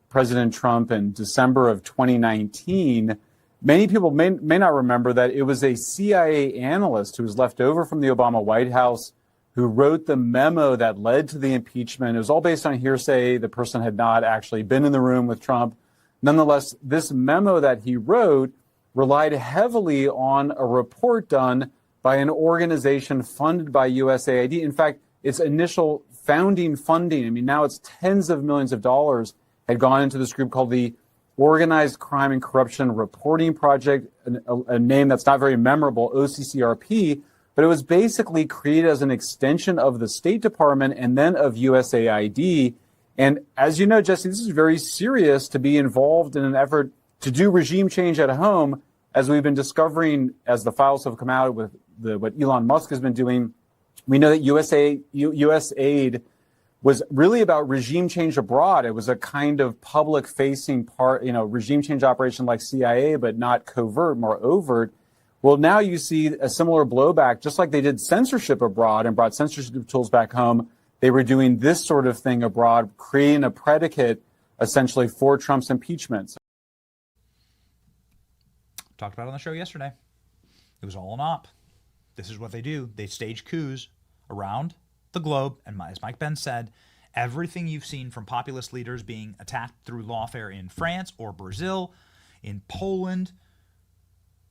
President Trump in December of 2019. Many people may not remember that it was a CIA analyst who was left over from the Obama White House who wrote the memo that led to the impeachment. It was all based on hearsay. The person had not actually been in the room with Trump. Nonetheless, this memo that he wrote relied heavily on a report done by an organization funded by USAID. In fact, its initial founding funding, I mean, now it's tens of millions of dollars, had gone into this group called the Organized Crime and Corruption Reporting Project, a name that's not very memorable, OCCRP, but it was basically created as an extension of the State Department and then of USAID. And as you know, Jesse, this is very serious to be involved in an effort to do regime change at home, as we've been discovering as the files have come out with what Elon Musk has been doing. We know that USAID was really about regime change abroad. It was a kind of public-facing part, regime change operation like CIA, but not covert, more overt. Well, now you see a similar blowback, just like they did censorship abroad and brought censorship tools back home. They were doing this sort of thing abroad, creating a predicate essentially for Trump's impeachment. Talked about it on the show yesterday. It was all an op. This is what they do. They stage coups around the globe. And as Mike Ben said, everything you've seen from populist leaders being attacked through lawfare in France or Brazil, in Poland,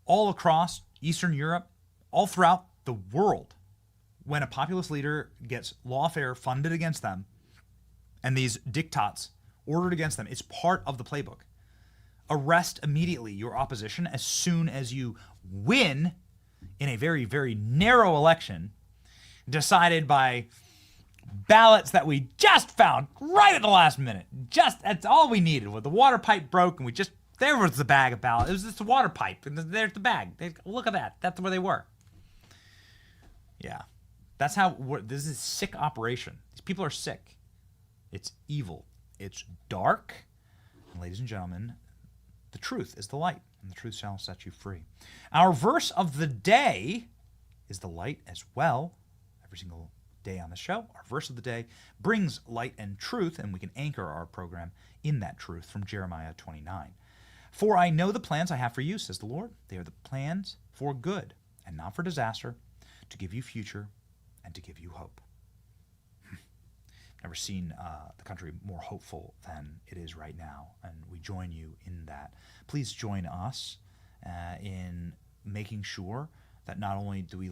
all across Eastern Europe, all throughout the world, when a populist leader gets lawfare funded against them and these diktats ordered against them, it's part of the playbook. Arrest immediately your opposition as soon as you win in a very, very narrow election decided by ballots that we just found right at the last minute. That's all we needed. When the water pipe broke and there was the bag of ballots. It was just a water pipe and there's the bag. Look at that. That's where they were. Yeah. That's how this is a sick operation. These people are sick. It's evil. It's dark. And ladies and gentlemen, the truth is the light, and the truth shall set you free. Our verse of the day is the light as well. Every single day on the show, our verse of the day brings light and truth, and we can anchor our program in that truth from Jeremiah 29. For I know the plans I have for you, says the Lord. They are the plans for good and not for disaster, to give you future and to give you hope. Never seen the country more hopeful than it is right now, and we join you in that. Please join us in making sure that not only do we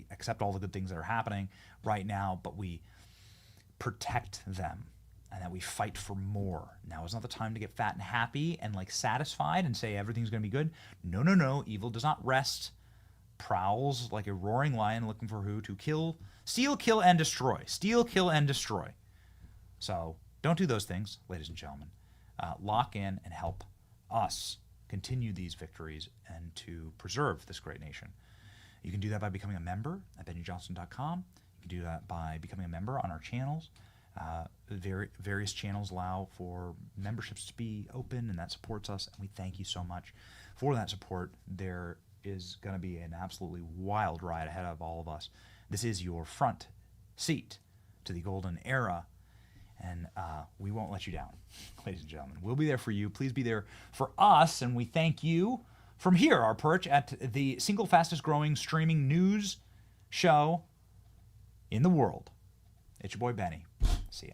accept all the good things that are happening right now, but we protect them, and that we fight for more. Now is not the time to get fat and happy and satisfied and say everything's going to be good. No, no, no. Evil does not rest. Prowls like a roaring lion looking for who to kill, steal, kill, and destroy. Steal, kill, and destroy. So don't do those things, ladies and gentlemen. Lock in and help us continue these victories and to preserve this great nation. You can do that by becoming a member at BennyJohnson.com. You can do that by becoming a member on our channels. Various channels allow for memberships to be open, and that supports us, and we thank you so much for that support. There is going to be an absolutely wild ride ahead of all of us. This is your front seat to the golden era, and we won't let you down, ladies and gentlemen. We'll be there for you. Please be there for us, and we thank you from here, our perch at the single fastest growing streaming news show in the world. It's your boy Benny. See ya.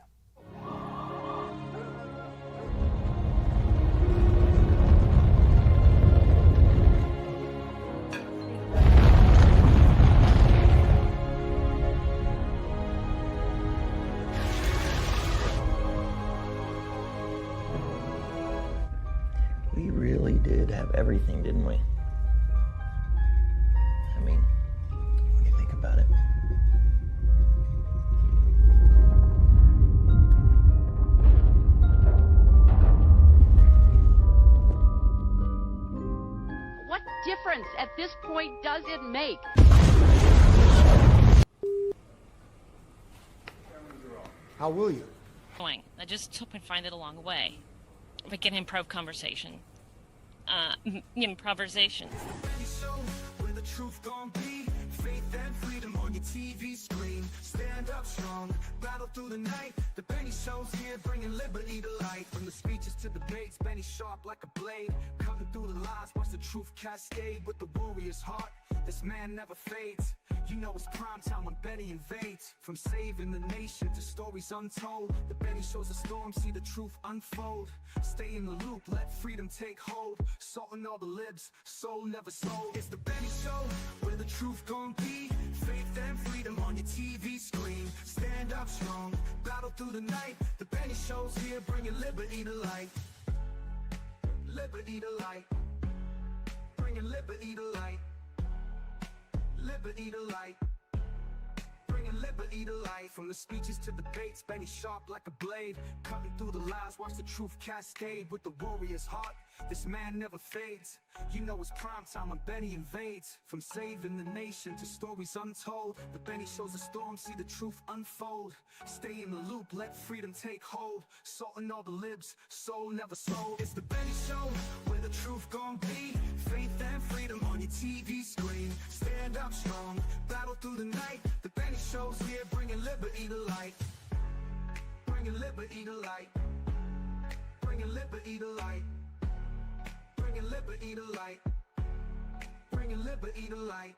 We really did have everything, didn't we? I mean, when you think about it. What difference at this point does it make? How will you? I just hope I find it along the way. We can improv conversation. Improvisation. Where the truth gon' be, faith and freedom on your TV screen. Stand up strong, battle through the night. The Benny Show's here, bringing liberty to light. From the speeches to debates, Benny sharp like a blade. Cutting through the lies, watch the truth cascade. With the warrior's heart, this man never fades. You know it's prime time when Benny invades. From saving the nation to stories untold, the Benny Show's a storm, see the truth unfold. Stay in the loop, let freedom take hold. Salting all the libs, soul never sold. It's the Benny Show, where the truth gon' be. Faith and freedom on your TV screen. Stand up strong, battle through the night. The Benny Show's here, bringing liberty to light. Liberty to light. Bringing liberty to light. Liberty to light. Bringing liberty to light. From the speeches to debates, Benny sharp like a blade. Cutting through the lies, watch the truth cascade. With the warrior's heart, this man never fades. You know it's prime time when Benny invades. From saving the nation to stories untold, the Benny Show's a storm, see the truth unfold. Stay in the loop, let freedom take hold. Salting all the libs, soul never sold. It's the Benny Show, where the truth gon' be. Faith and freedom on your TV screen. Stand up strong, battle through the night. The Benny Show's here, bringing liberty to light. Bringing liberty to light. Bringing liberty to light. Bringing liberty to light. Bringing liberty to light.